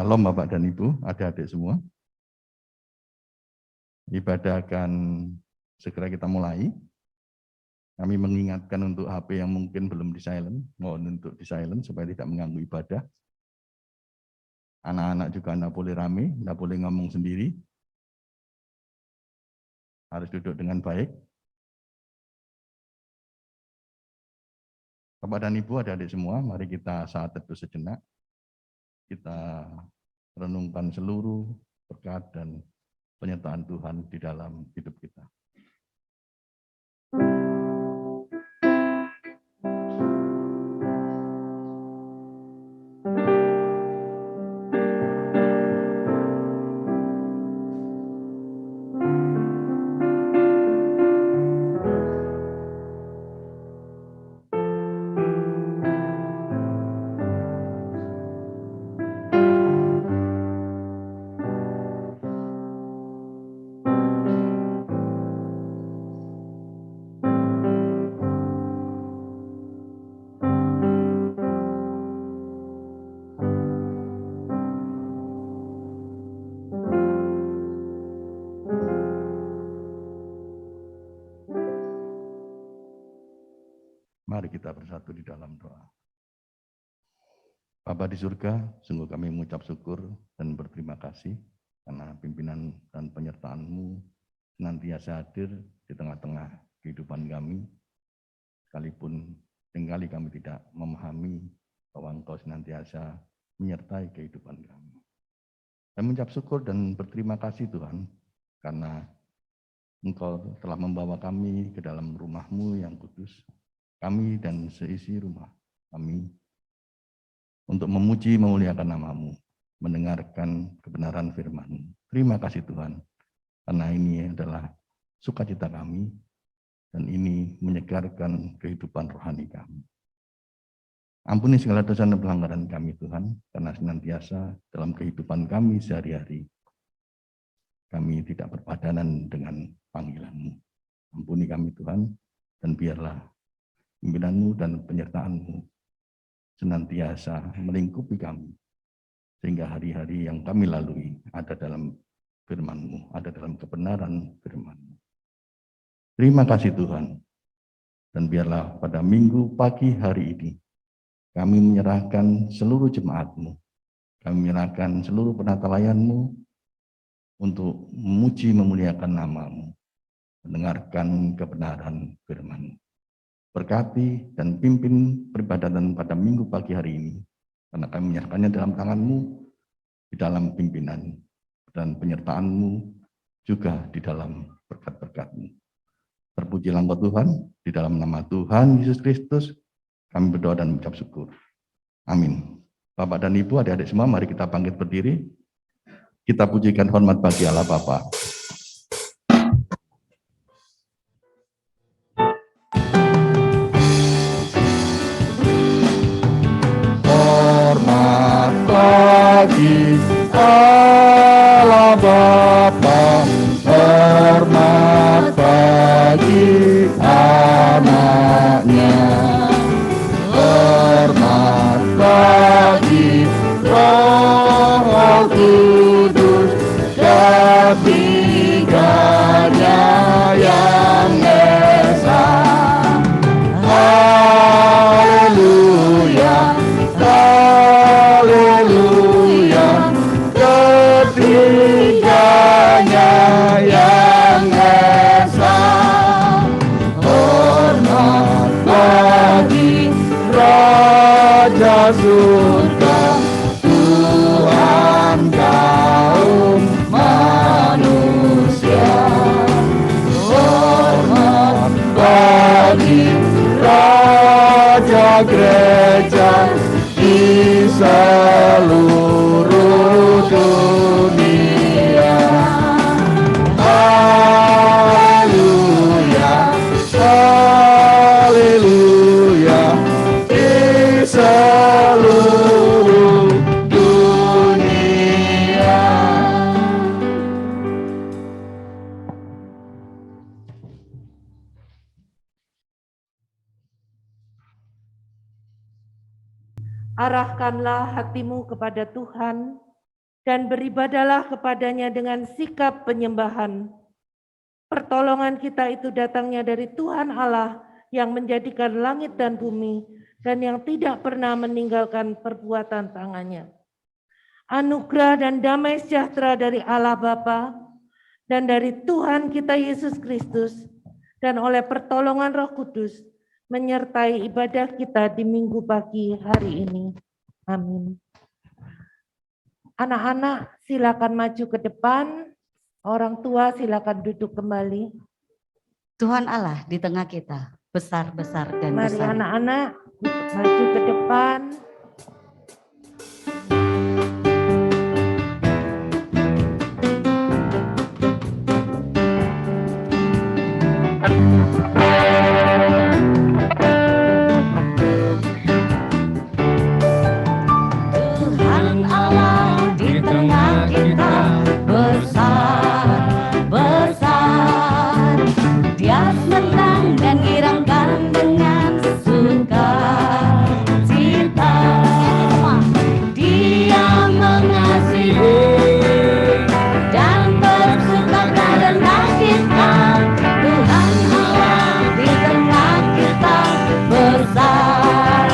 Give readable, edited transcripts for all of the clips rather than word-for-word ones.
Shalom Bapak dan Ibu, adik-adik semua. Ibadah akan segera kita mulai. Kami mengingatkan untuk HP yang mungkin belum di-silent, mohon untuk di-silent supaya tidak mengganggu ibadah. Anak-anak juga tidak boleh rame, tidak boleh ngomong sendiri. Harus duduk dengan baik. Bapak dan Ibu, adik-adik semua, mari kita saat teduh sejenak. Kita renungkan seluruh berkat dan penyertaan Tuhan di dalam hidup kita. Mari kita bersatu di dalam doa. Bapa di surga, sungguh kami mengucap syukur dan berterima kasih karena pimpinan dan penyertaan-Mu senantiasa hadir di tengah-tengah kehidupan kami, sekalipun seringkali kami tidak memahami bahwa Engkau senantiasa menyertai kehidupan kami. Kami mengucap syukur dan berterima kasih Tuhan, karena Engkau telah membawa kami ke dalam rumah-Mu yang kudus, kami dan seisi rumah kami, untuk memuji memuliakan nama-Mu, mendengarkan kebenaran firman-Mu. Terima kasih Tuhan, karena ini adalah sukacita kami, dan ini menyegarkan kehidupan rohani kami. Ampuni segala dosa dan pelanggaran kami Tuhan, karena senantiasa dalam kehidupan kami sehari-hari, kami tidak berpadanan dengan panggilan-Mu. Ampuni kami Tuhan, dan biarlah pimpinan-Mu dan penyertaan-Mu senantiasa melingkupi kami, sehingga hari-hari yang kami lalui ada dalam firman-Mu, ada dalam kebenaran firman-Mu. Terima kasih Tuhan, dan biarlah pada minggu pagi hari ini, kami menyerahkan seluruh jemaat-Mu, kami menyerahkan seluruh penata layan-Mu, untuk memuji memuliakan nama-Mu, mendengarkan kebenaran firman-Mu. Berkati dan pimpin peribadatan pada minggu pagi hari ini, karena kami menyerahkannya dalam tangan-Mu, di dalam pimpinan dan penyertaan-Mu, juga di dalam berkat-berkat-Mu. Terpujilah Engkau Tuhan, di dalam nama Tuhan Yesus Kristus, kami berdoa dan mengucap syukur. Amin. Bapak dan Ibu, adik-adik semua, mari kita bangkit berdiri. Kita pujikan hormat bagi Allah Bapa. Hormat bagi Allah Bapa, hormat bagi anaknya, hormat bagi Roh Kudus, ketiganya yang esa. Haleluya, haleluya, ketiganya yang esa. Hormat bagi Raja surga, Tuhan kaum manusia. Hormat bagi Raja gereja di seluruh dunia. Haleluya, haleluya, di seluruh dunia. Arahkanlah hatimu kepada Tuhan, dan beribadahlah kepadanya dengan sikap penyembahan. Pertolongan kita itu datangnya dari Tuhan Allah yang menjadikan langit dan bumi dan yang tidak pernah meninggalkan perbuatan tangannya. Anugerah dan damai sejahtera dari Allah Bapa dan dari Tuhan kita Yesus Kristus dan oleh pertolongan Roh Kudus menyertai ibadah kita di minggu pagi hari ini. Amin. Anak-anak silakan maju ke depan, orang tua silakan duduk kembali. Tuhan Allah di tengah kita, besar-besar dan Mari besar. anak-anak maju ke depan. Tuhan Allah di tengah kita, besar-besar. Dia senang dan girangkan dengan sukacita. Dia mengasihi dan bersuka karena kita. Tuhan Allah di tengah kita, besar-besar,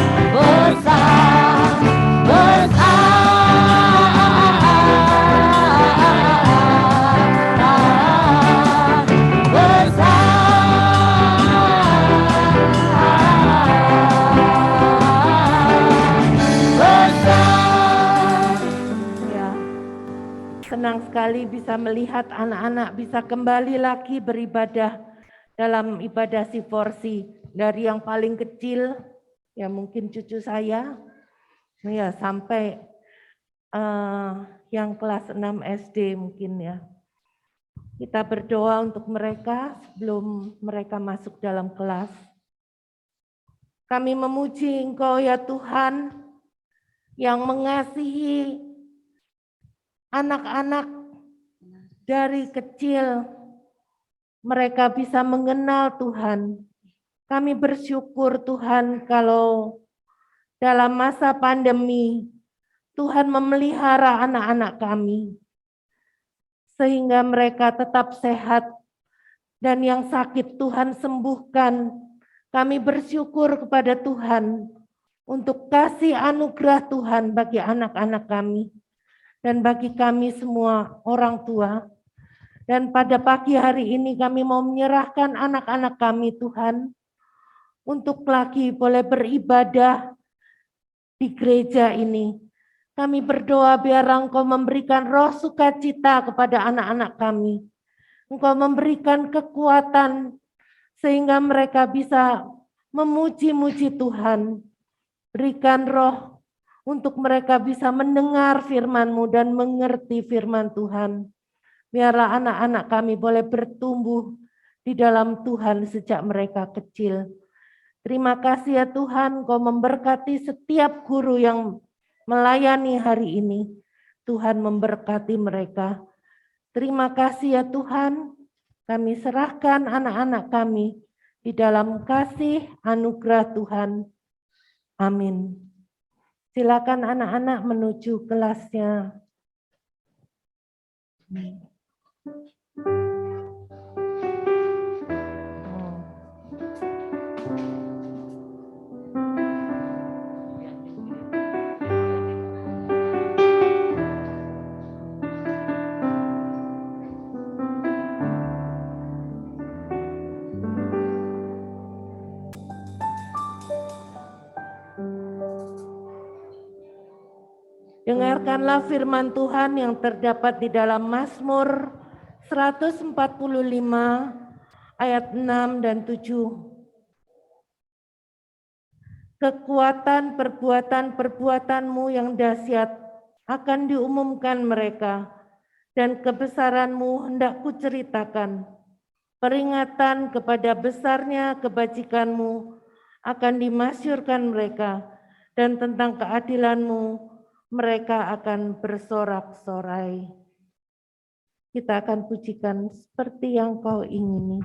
Senang sekali bisa melihat anak-anak bisa kembali lagi beribadah dalam ibadah siforsi dari yang paling kecil, ya mungkin cucu saya, ya sampai yang kelas 6 SD mungkin ya. Kita berdoa untuk mereka sebelum mereka masuk dalam kelas. Kami memuji Engkau ya Tuhan yang mengasihi anak-anak dari kecil, mereka bisa mengenal Tuhan. Kami bersyukur Tuhan kalau dalam masa pandemi, Tuhan memelihara anak-anak kami, sehingga mereka tetap sehat, dan yang sakit Tuhan sembuhkan. Kami bersyukur kepada Tuhan untuk kasih anugerah Tuhan bagi anak-anak kami dan bagi kami semua orang tua. Dan pada pagi hari ini kami mau menyerahkan anak-anak kami Tuhan untuk lagi boleh beribadah di gereja ini. Kami berdoa biar Engkau memberikan roh sukacita kepada anak-anak kami. Engkau memberikan kekuatan sehingga mereka bisa memuji-muji Tuhan. Berikan roh untuk mereka bisa mendengar firman-Mu dan mengerti firman Tuhan. Biarlah anak-anak kami boleh bertumbuh di dalam Tuhan sejak mereka kecil. Terima kasih ya Tuhan, Kau memberkati setiap guru yang melayani hari ini. Tuhan memberkati mereka. Terima kasih ya Tuhan, kami serahkan anak-anak kami di dalam kasih anugerah Tuhan. Amin. Silakan anak-anak menuju kelasnya. Dengarkanlah firman Tuhan yang terdapat di dalam Mazmur 145 ayat 6 dan 7. Kekuatan perbuatan-perbuatanmu yang dahsyat akan diumumkan mereka, dan kebesaranmu hendak kuceritakan. Peringatan kepada besarnya kebajikanmu akan dimasyurkan mereka, dan tentang keadilanmu mereka akan bersorak-sorai. Kita akan pujikan seperti yang Kau ingini.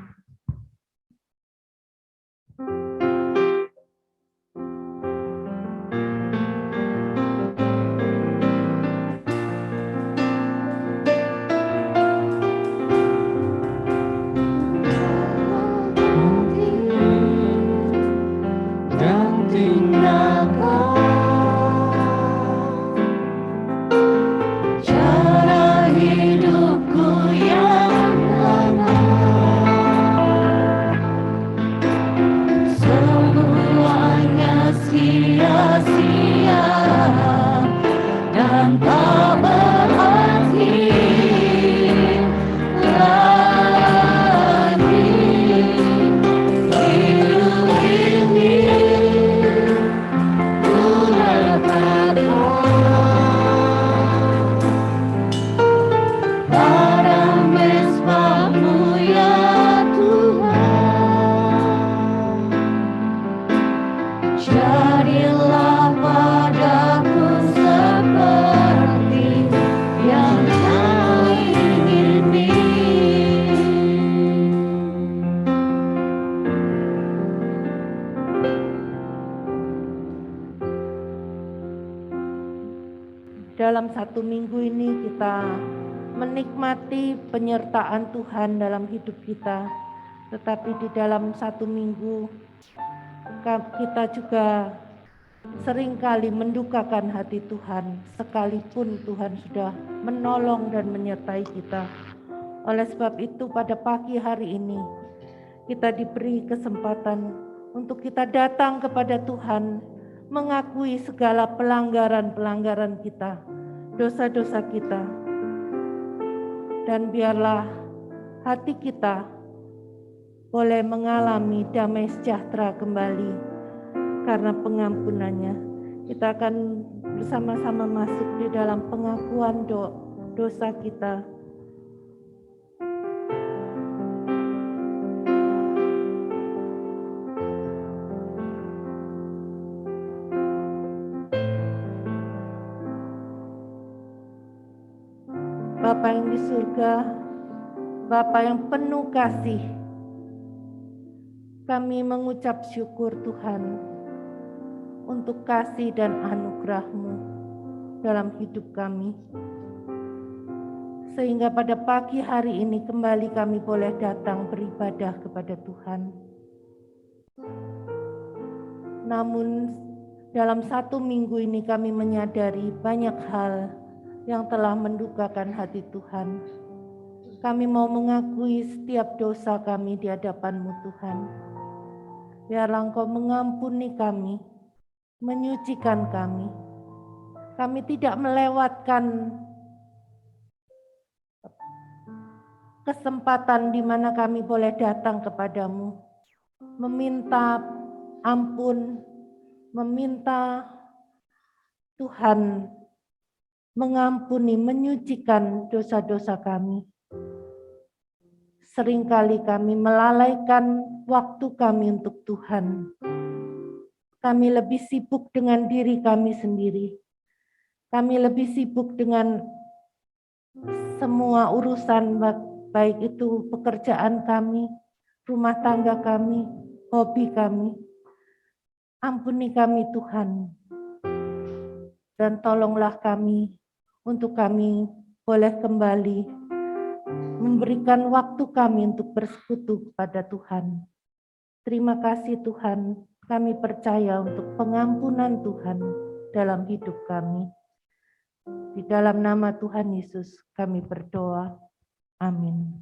Jadilah padaku seperti yang kau ingini. Dalam satu minggu ini kita menikmati penyertaan Tuhan dalam hidup kita. Tetapi di dalam satu minggu kita juga seringkali mendukakan hati Tuhan, sekalipun Tuhan sudah menolong dan menyertai kita. Oleh sebab itu pada pagi hari ini kita diberi kesempatan untuk kita datang kepada Tuhan, mengakui segala pelanggaran-pelanggaran kita, dosa-dosa kita. Dan biarlah hati kita boleh mengalami damai sejahtera kembali karena pengampunannya. Kita akan bersama-sama masuk di dalam pengakuan dosa kita. Bapa yang di surga, Bapa yang penuh kasih, kami mengucap syukur Tuhan untuk kasih dan anugerah-Mu dalam hidup kami. Sehingga pada pagi hari ini kembali kami boleh datang beribadah kepada Tuhan. Namun dalam satu minggu ini kami menyadari banyak hal yang telah mendukakan hati Tuhan. Kami mau mengakui setiap dosa kami di hadapan-Mu Tuhan. Biarlah Engkau mengampuni kami, menyucikan kami. Kami tidak melewatkan kesempatan di mana kami boleh datang kepadamu, meminta ampun, meminta Tuhan mengampuni, menyucikan dosa-dosa kami. Seringkali kami melalaikan waktu kami untuk Tuhan. Kami lebih sibuk dengan diri kami sendiri. Kami lebih sibuk dengan semua urusan, baik itu pekerjaan kami, rumah tangga kami, hobi kami. Ampuni kami Tuhan. Dan tolonglah kami untuk kami boleh kembali memberikan waktu kami untuk bersekutu kepada Tuhan. Terima kasih Tuhan, kami percaya untuk pengampunan Tuhan dalam hidup kami. Di dalam nama Tuhan Yesus kami berdoa. Amin.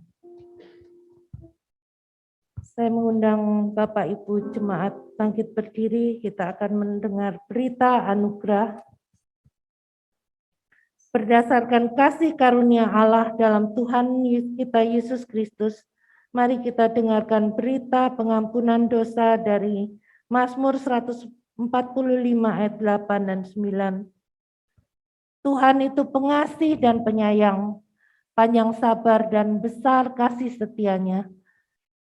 Saya mengundang Bapak Ibu Jemaat bangkit berdiri, kita akan mendengar berita anugerah. Berdasarkan kasih karunia Allah dalam Tuhan kita Yesus Kristus, mari kita dengarkan berita pengampunan dosa dari Mazmur 145 ayat 8 dan 9. Tuhan itu pengasih dan penyayang, panjang sabar dan besar kasih setianya.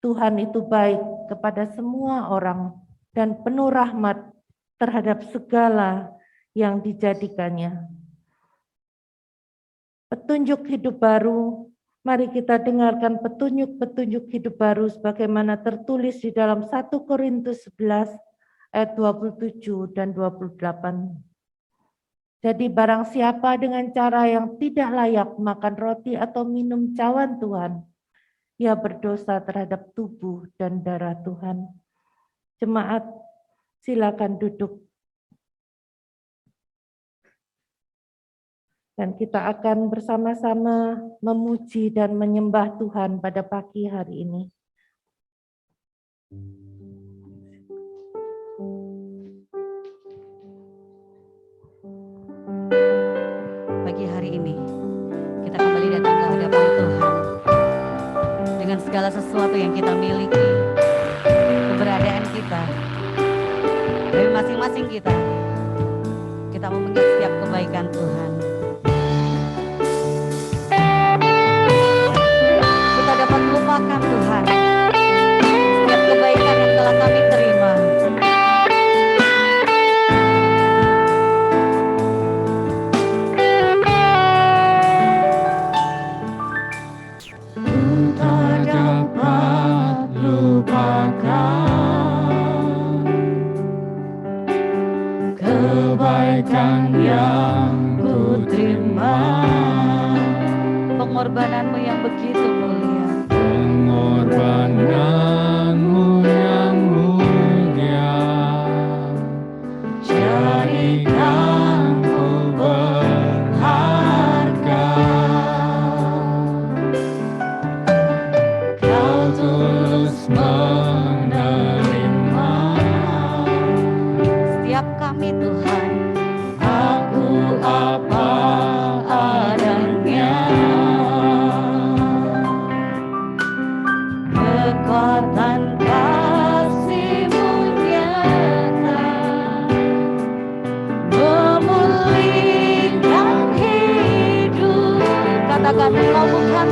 Tuhan itu baik kepada semua orang dan penuh rahmat terhadap segala yang dijadikannya. Petunjuk hidup baru, mari kita dengarkan petunjuk-petunjuk hidup baru sebagaimana tertulis di dalam 1 Korintus 11 ayat 27 dan 28. Jadi barang siapa dengan cara yang tidak layak makan roti atau minum cawan Tuhan, ia berdosa terhadap tubuh dan darah Tuhan. Jemaat, silakan duduk. Dan kita akan bersama-sama memuji dan menyembah Tuhan pada pagi hari ini. Pagi hari ini, kita kembali datang ke hadapan Tuhan dengan segala sesuatu yang kita miliki, keberadaan kita, dari masing-masing kita mau mengingat setiap kebaikan Tuhan. Kita dapat melupakan Tuhan setiap kebaikan yang telah kami terima. kebaikan yang ku terima, pengorbananmu yang begitu mulia. pengorbananmu yang mulia, jadikan ku berharga. Kau tulus menerima Setiap kami Tuhan, aku apa adanya. Kekuatan kasih-Mu nyata, memulihkan hidup. katakan Kau bukan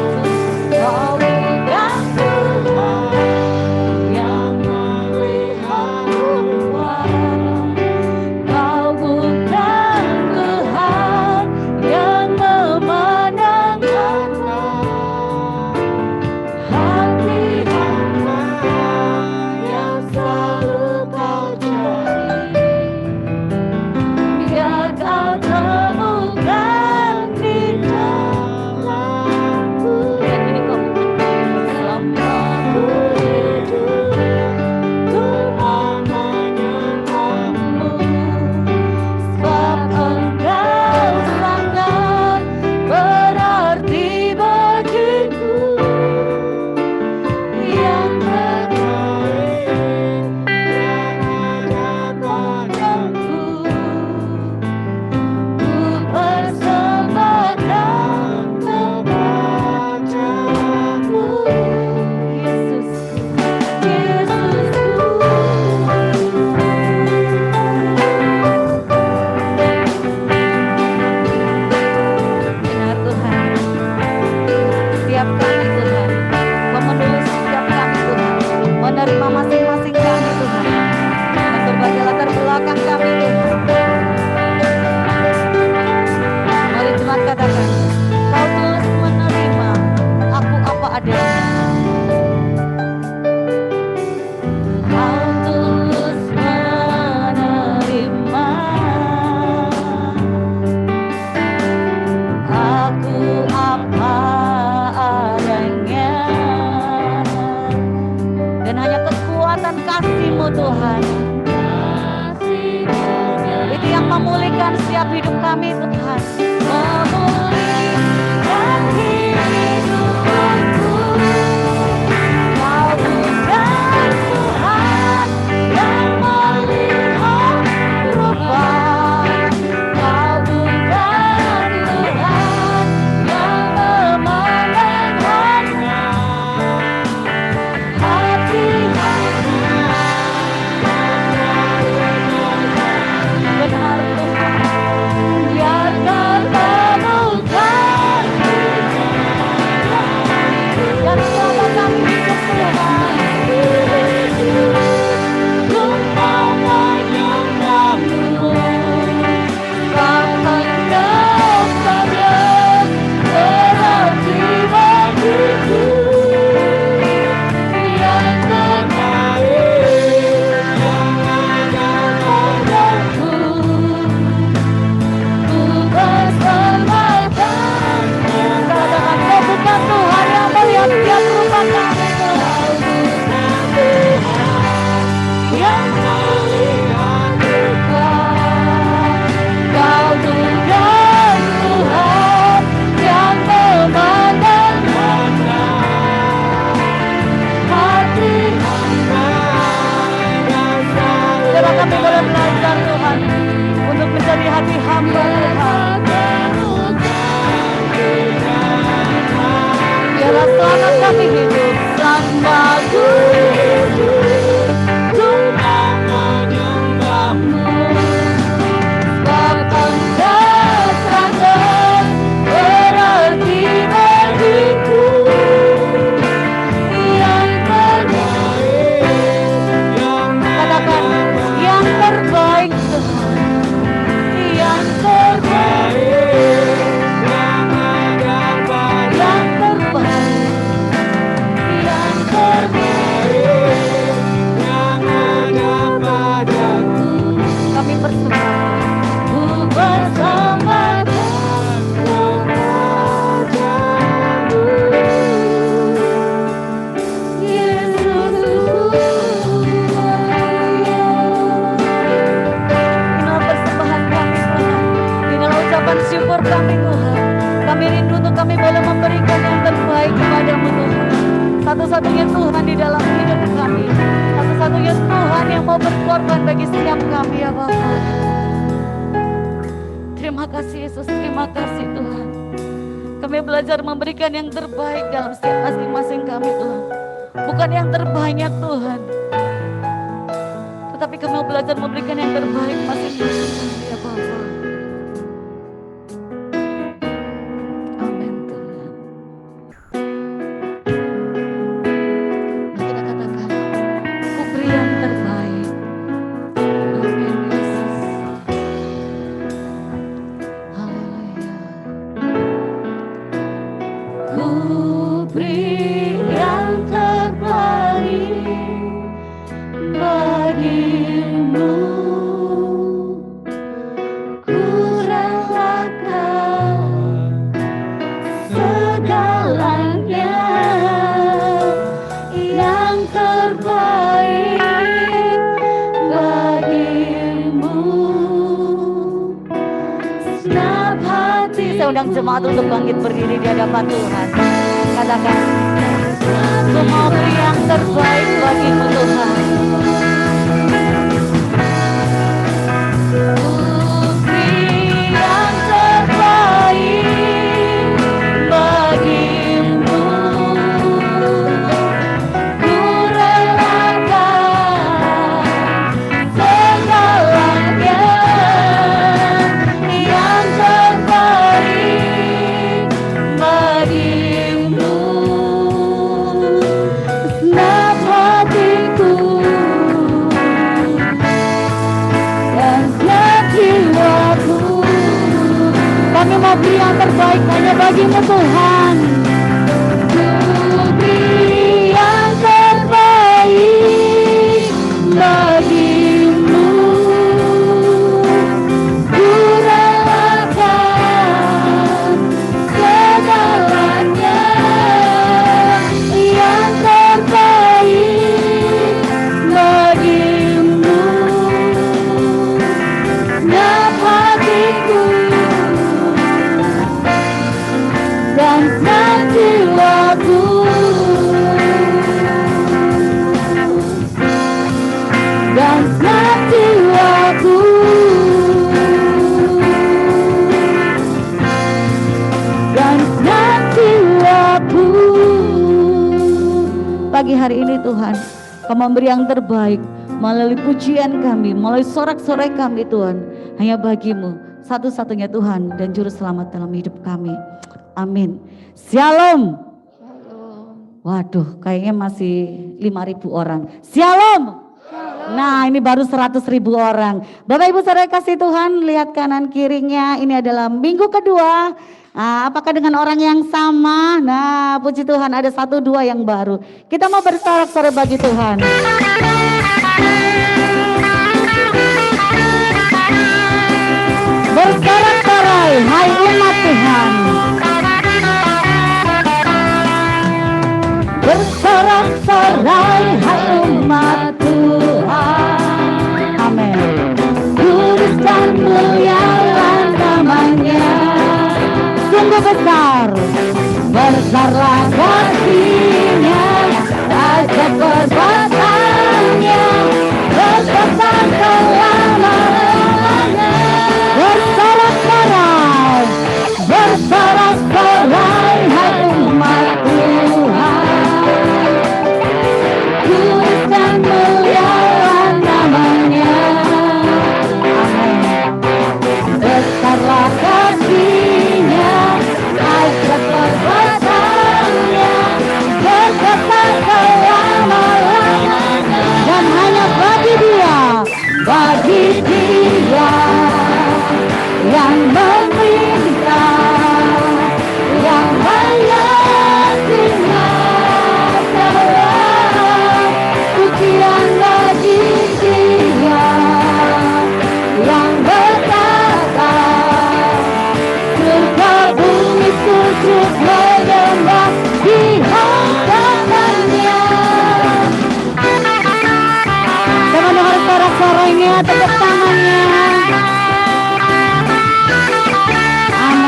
Kau bukan Tuhan yang melihat luar. Kau bukan Tuhan yang memandang harta. Hati hamba yang selalu Kau cari, biar Kau temukan di dalamku. dan ini Kau Selama ku hidup, ku mau menyenangmu. Sebab Engkau sangat berarti bagiku. Yang terbaik yang ada padaku, ku persembahkan kepadamu. Yesusku, benar Tuhan. Setiap kami Tuhan, memenuhi setiap kami Tuhan, menerima masing-masing kami Tuhan, dan berbagai latar belakang kami Tuhan. Mari Tuhan katakan, Kau tulus menerima aku apa adanya. Kau tulus menerima aku apa adanya. Dan hanya kekuatan kasih-Mu Tuhan, itu yang memulihkan setiap hidup kami Tuhan. Memulihkan hidupku. Kau bukan Tuhan yang melihat rupa. Kau bukan Tuhan yang memandang hanya. Hati Benar Tuhan, biarkan temukan dan selama kami hidup Tuhan, ku mau menyembahmu. Sebab Engkau sangat berarti bagiku. Yang terbaik yang ada padaku, ku persembahkan. katakan Kau bukan Tuhan yang melihat setiap rupa kami Tuhan. Yang melihat luka. Kau bukan Tuhan yang memandang harta. Hati hamba yang selalu Biarlah kami boleh belajar Tuhan, untuk menjadi hati hamba Tuhan. Biarlah selama kami hidup, Selama ku hidup, ku mau menyembahmu. Sebab Engkau sangat berarti bagiku. Yang terbaik yang katakan yang terbaik Tuhan, yang terbaik yang ada padaku. yang terbaik. Yang terbaik bersyukur kami Tuhan. Kami rindu untuk kami boleh memberikan yang terbaik kepadamu Tuhan. Satu-satunya Tuhan di dalam hidup kami. Satu-satunya Tuhan yang mau berkorban bagi setiap kami ya Bapa. Terima kasih Yesus, terima kasih Tuhan. Kami belajar memberikan yang terbaik dalam setiap masing-masing kami Tuhan. Bukan yang terbanyak Tuhan, tetapi kami belajar memberikan yang terbaik masing-masing kami ya Bapa. Amin Tuhan. Kita katakan, ku beri yang terbaik. Amin Yesus. Haleluya. Ku beri yang terbaik bagimu. Ku relakan segalanya yang terbaik bagimu. Senap hati. Saya undang jemaat untuk bangkit berdiri di hadapan Tuhan. Katakan, aku mau beri yang terbaik bagimu Tuhan. Ku beri yang terbaik bagimu. Ku relakan segalanya yang terbaik bagimu. Senap hatiku dan senap jiwaku. Kami mau beri yang terbaik hanya bagimu Tuhan. Ku beri yang terbaik bagimu. Ku relakan segalanya yang terbaik bagimu. Senap hatiku dan senap jiwaku. Dan senap jiwaku. Dan senap jiwaku. Pagi hari ini Tuhan, Kau memberi yang terbaik melalui pujian kami, melalui sorak-sorai kami Tuhan. Hanya bagimu, satu-satunya Tuhan dan Juru Selamat dalam hidup kami. Amin. Shalom. Waduh, kayaknya masih 5.000 orang. Shalom. Nah, ini baru 100.000 orang. Bapak Ibu saudara kasih Tuhan, lihat kanan kirinya. Ini adalah minggu kedua. Nah, apakah dengan orang yang sama? Nah, puji Tuhan ada 1-2 yang baru. Kita mau bersorak-sorai bagi Tuhan. Bersorak-sorai, hai umat Tuhan. Bersorak-sorai, hai umat Tuhan. Amin. Kudus dan mulialah namanya. Sungguh besar, besarlah kasih-Nya, dahsyat perbuatannya, besar selama-lamanya. Bersorak-sorai, bersorak-sorai, hai umat Tuhan. Kudus dan mulialah namanya. Amin. Besarlah kasih-Nya, dahsyat perbuatannya, besar selama-lamanya. Dan hanya bagi Dia yang meminta, yang meyakinkan pujian bagi Dia yang berkata, surga bumi sujud menyembah di hadapan-Nya. Jangan dengar sorak-sorainya, tepuk tangannya. Amin.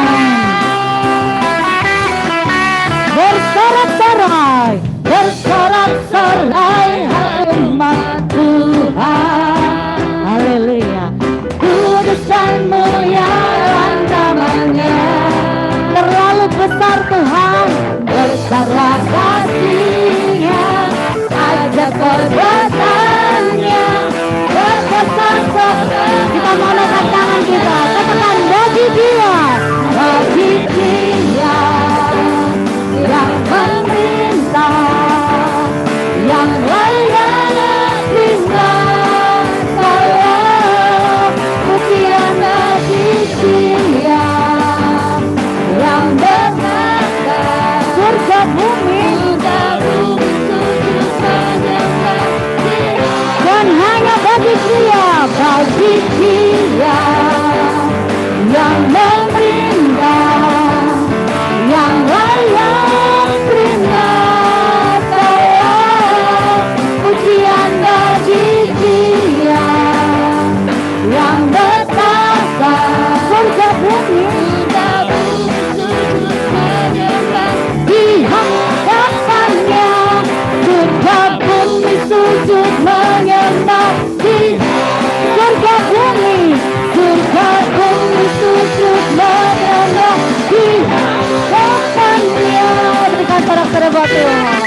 buat Tuhan.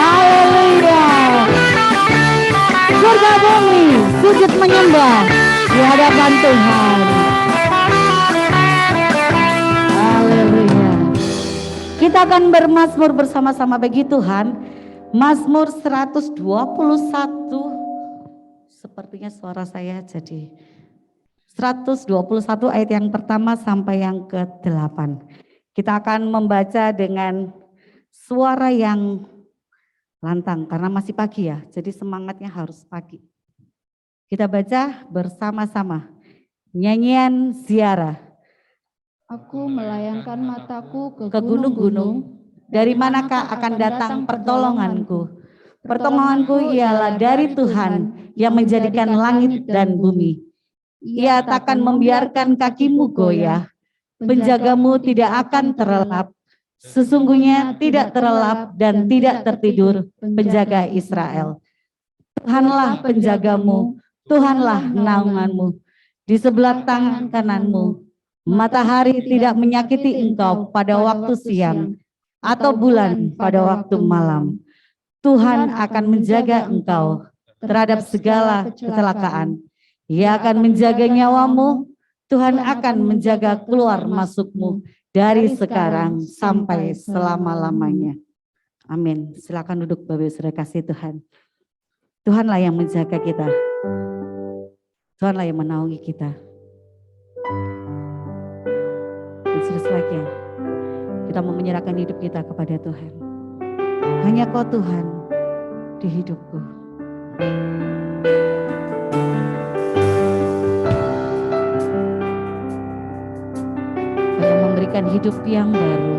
Haleluya. Surga bumi sujud menyembah di hadapan Tuhan. Haleluya. Kita akan bermazmur bersama-sama bagi Tuhan. Mazmur 121. Sepertinya suara saya jadi 121 ayat yang pertama sampai yang ke-8. Kita akan membaca dengan suara yang lantang karena masih pagi ya, jadi semangatnya harus pagi. Kita baca bersama-sama. Nyanyian ziarah. Aku melayangkan mataku Ke gunung-gunung, dari manakah akan datang pertolonganku? Pertolonganku ialah dari Tuhan yang menjadikan langit dan bumi. Ia takkan membiarkan kakimu goyah, penjagamu tidak akan terlelap. Sesungguhnya tidak terlelap dan tidak tertidur penjaga Israel. Tuhanlah penjagamu, Tuhanlah naunganmu. Di sebelah tangan kananmu, matahari tidak menyakiti engkau pada waktu siang, atau bulan pada waktu malam. Tuhan akan menjaga engkau terhadap segala kecelakaan. Ia akan menjaga nyawamu, Tuhan akan menjaga keluar masukmu dari sekarang sampai selama-lamanya. Amin. Silakan duduk Bapak Ibu Saudara kasih Tuhan. Tuhanlah yang menjaga kita. Tuhanlah yang menaungi kita. Dan selanjutnya kita mau menyerahkan hidup kita kepada Tuhan. Hanya Kau Tuhan di hidupku. Memberikan hidup yang baru.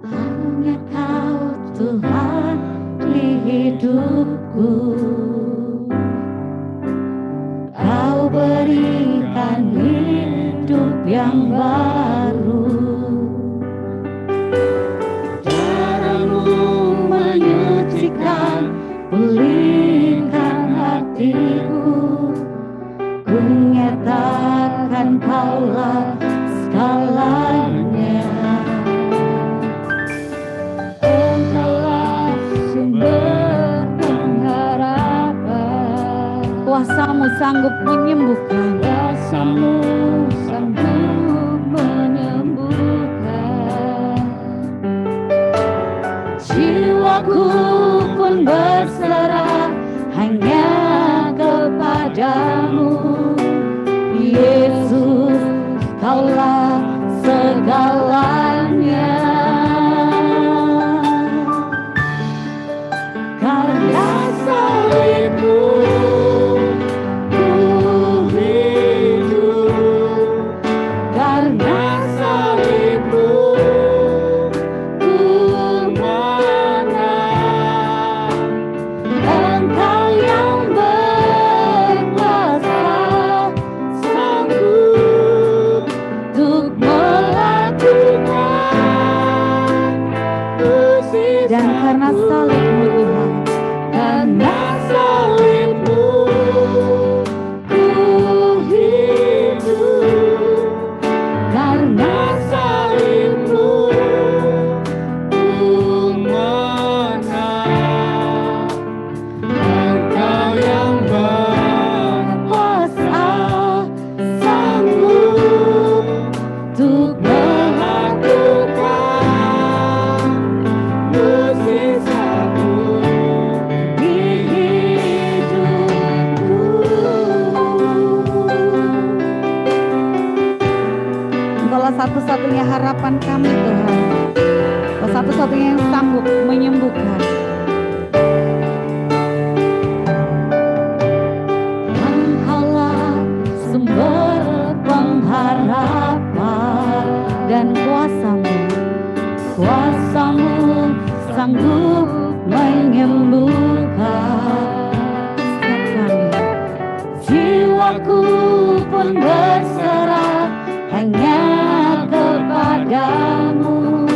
Hanya Kau Tuhan di hidupku. Kau berikan hidup yang baru. Pulihkan hatiku, ku nyatakan Kaulah segalanya. Engkaulah sumber pengharapan. Kuasa-Mu sanggup menyembuhkan. Kuasa-Mu sanggup menyembuhkan. Jiwaku pun berserah hanya kepadamu, Yesus, Kaulah segalanya. Karena salibmu ku hidup, karena salibmu karena salibmu Tuhan, karena salibmu ku hidup, karena salibmu ku menang. Engkau yang berkuasa sanggup untuk melakukan satu-satunya harapan kami Tuhan, satu-satunya yang sanggup menyembuhkan. Engkaulah sumber pengharapan dan kuasa-Mu, kuasa-Mu sanggup menyembuhkan kami. Jiwaku pun berserah hanya kepadamu,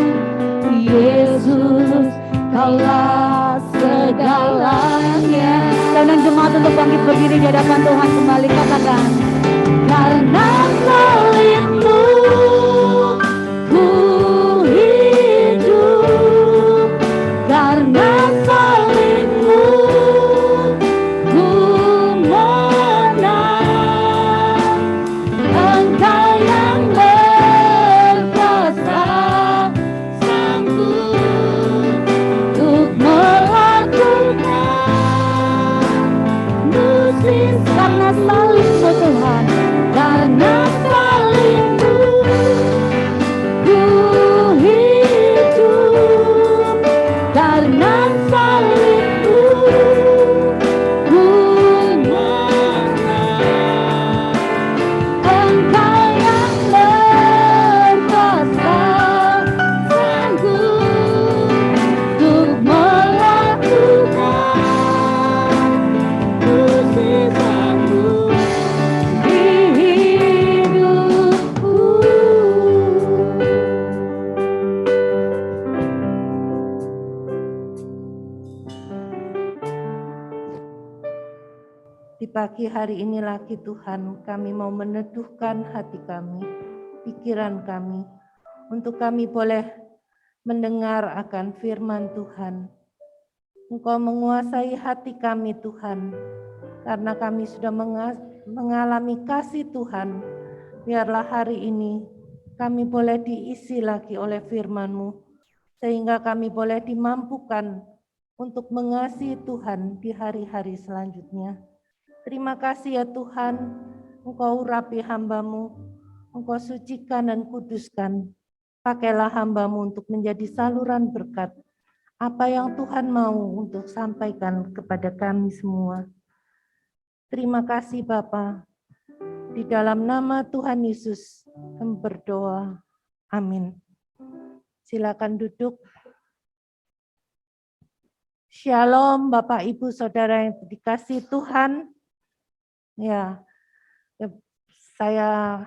Yesus, Kaulah segalanya. berdiri di hadapan Tuhan kembali, katakan, karena salibmu ku hidup, karena salibmu ku menang. Engkau yang berkuasa, sanggup untuk melakukan mukjizat. Karena salibmu Tuhan, karena salibmu ku hidup, karena salibmu ku menang. Engkau yang berkuasa, sanggup untuk melakukan mukjizat-Mu di hidupku. Di pagi hari ini lagi Tuhan, kami mau meneduhkan hati kami, pikiran kami, untuk kami boleh mendengar akan firman Tuhan. Engkau menguasai hati kami Tuhan, karena kami sudah mengalami kasih Tuhan. Biarlah hari ini kami boleh diisi lagi oleh firman-Mu, sehingga kami boleh dimampukan untuk mengasihi Tuhan di hari-hari selanjutnya. Terima kasih ya Tuhan, Engkau urapi hamba-Mu, Engkau sucikan dan kuduskan. Pakailah hamba-Mu untuk menjadi saluran berkat. Apa yang Tuhan mau untuk sampaikan kepada kami semua. Terima kasih Bapa. Di dalam nama Tuhan Yesus kami berdoa. Amin. Silakan duduk. Shalom Bapak Ibu Saudara yang dikasihi Tuhan. Ya, saya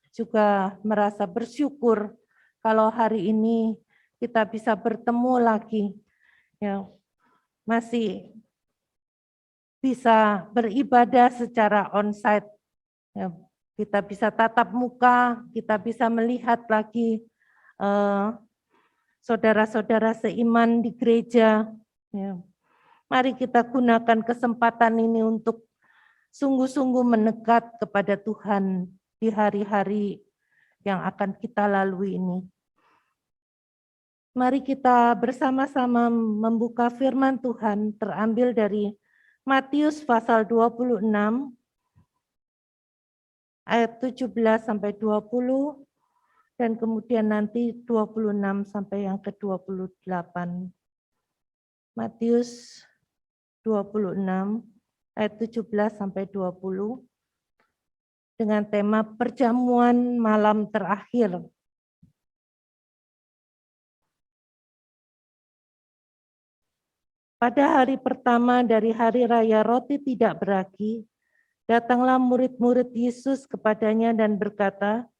juga merasa bersyukur kalau hari ini kita bisa bertemu lagi. Ya, masih bisa beribadah secara onsite. Ya, kita bisa tatap muka, kita bisa melihat lagi saudara-saudara seiman di gereja. Ya. Mari kita gunakan kesempatan ini untuk sungguh-sungguh mendekat kepada Tuhan di hari-hari yang akan kita lalui ini. Mari kita bersama-sama membuka firman Tuhan terambil dari Matius pasal 26 ayat 17 sampai 20 dan kemudian nanti 26 sampai yang ke-28. Matius 26 ayat 17 sampai 20 dengan tema perjamuan malam terakhir. Pada hari pertama dari hari raya roti tidak beragi, datanglah murid-murid Yesus kepadanya dan berkata,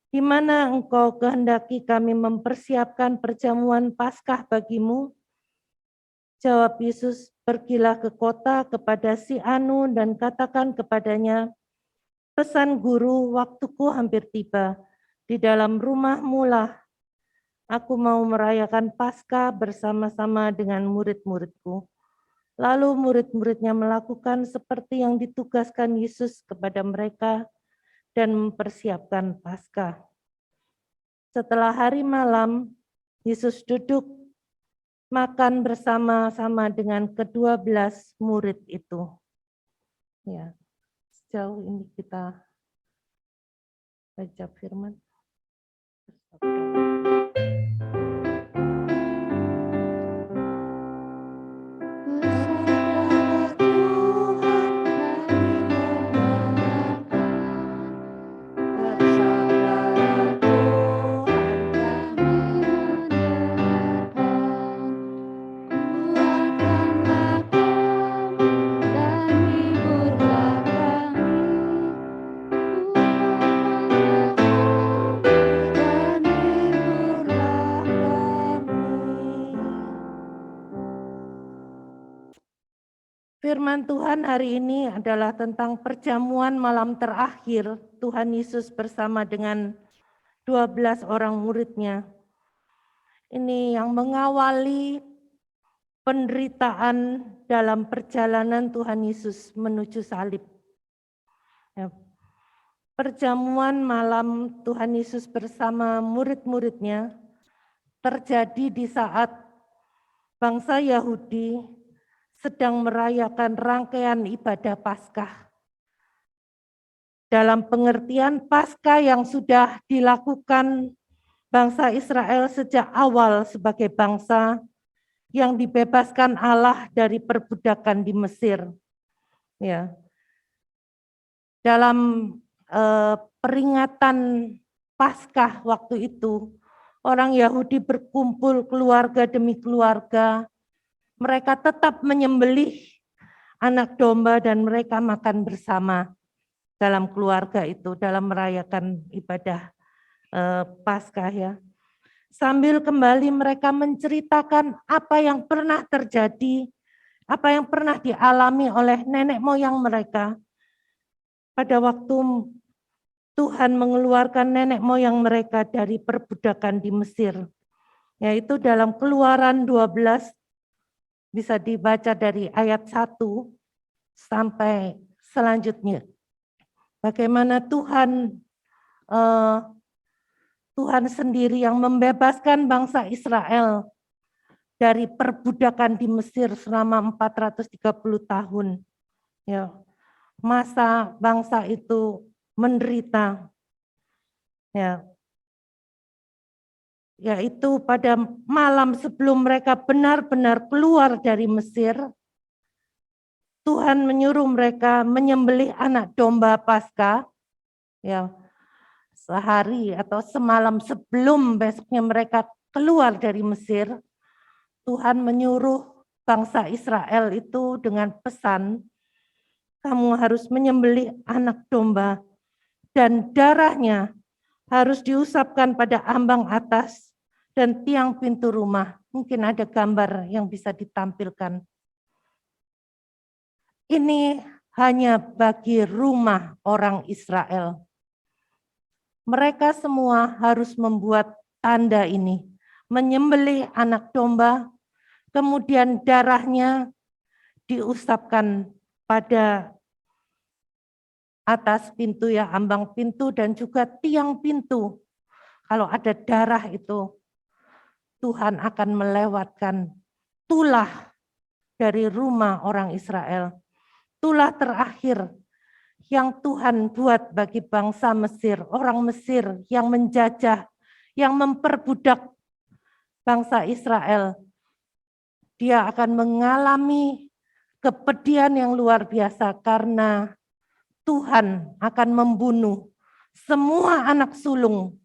"Di mana engkau kehendaki kami mempersiapkan perjamuan Paskah bagimu?" Jawab Yesus, "Pergilah ke kota kepada si anu dan katakan kepadanya, pesan guru, waktuku hampir tiba. Di dalam rumahmu lah aku mau merayakan Paskah bersama-sama dengan murid-muridku." Lalu murid-muridnya melakukan seperti yang ditugaskan Yesus kepada mereka dan mempersiapkan Paskah. Setelah hari malam, Yesus duduk makan bersama-sama dengan ke-12 murid itu. Ya, sejauh ini kita baca firman. Firman Tuhan hari ini adalah tentang perjamuan malam terakhir Tuhan Yesus bersama dengan 12 orang muridnya. Ini yang mengawali penderitaan dalam perjalanan Tuhan Yesus menuju salib. Ya, perjamuan malam Tuhan Yesus bersama murid-muridnya terjadi di saat bangsa Yahudi sedang merayakan rangkaian ibadah Paskah. Dalam pengertian Paskah yang sudah dilakukan bangsa Israel sejak awal sebagai bangsa yang dibebaskan Allah dari perbudakan di Mesir. Ya. Dalam peringatan Paskah waktu itu, orang Yahudi berkumpul keluarga demi keluarga. Mereka tetap menyembelih anak domba dan mereka makan bersama dalam keluarga itu, dalam merayakan ibadah Paskah ya. Sambil kembali mereka menceritakan apa yang pernah terjadi, apa yang pernah dialami oleh nenek moyang mereka pada waktu Tuhan mengeluarkan nenek moyang mereka dari perbudakan di Mesir. Yaitu dalam Keluaran 12, bisa dibaca dari ayat 1 sampai selanjutnya. Bagaimana Tuhan sendiri yang membebaskan bangsa Israel dari perbudakan di Mesir selama 430 tahun. Ya, masa bangsa itu menderita. Ya, yaitu pada malam sebelum mereka benar-benar keluar dari Mesir, Tuhan menyuruh mereka menyembelih anak domba Paskah, ya, sehari atau semalam sebelum besoknya mereka keluar dari Mesir. Tuhan menyuruh bangsa Israel itu dengan pesan, kamu harus menyembelih anak domba dan darahnya harus diusapkan pada ambang atas dan tiang pintu rumah. Mungkin ada gambar yang bisa ditampilkan. Ini hanya bagi rumah orang Israel. Mereka semua harus membuat tanda ini, menyembelih anak domba, kemudian darahnya diusapkan pada atas pintu ya, ambang pintu dan juga tiang pintu. Kalau ada darah itu, Tuhan akan melewatkan tulah dari rumah orang Israel. Tulah terakhir yang Tuhan buat bagi bangsa Mesir, orang Mesir yang menjajah, yang memperbudak bangsa Israel. Dia akan mengalami kepedihan yang luar biasa karena Tuhan akan membunuh semua anak sulung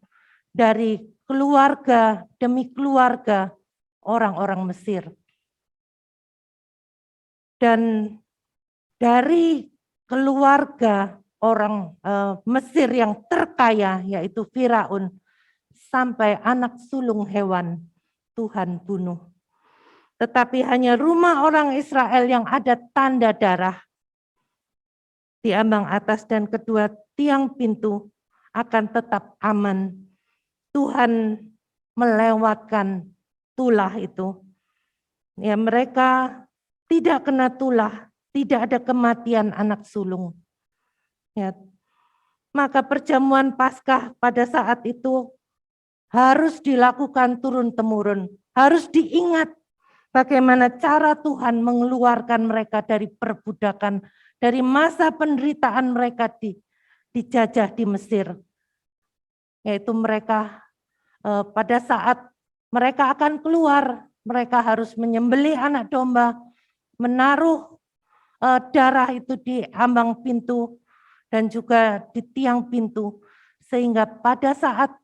dari keluarga demi keluarga orang-orang Mesir. Dan dari keluarga orang Mesir yang terkaya, yaitu Firaun, sampai anak sulung hewan, Tuhan bunuh. Tetapi hanya rumah orang Israel yang ada tanda darah di ambang atas dan kedua tiang pintu akan tetap aman. Tuhan melewatkan tulah itu. Ya, mereka tidak kena tulah, tidak ada kematian anak sulung. Ya. Maka perjamuan Paskah pada saat itu harus dilakukan turun-temurun, harus diingat bagaimana cara Tuhan mengeluarkan mereka dari perbudakan, dari masa penderitaan mereka dijajah di Mesir. Yaitu mereka pada saat mereka akan keluar, mereka harus menyembelih anak domba, menaruh darah itu di ambang pintu dan juga di tiang pintu. Sehingga pada saat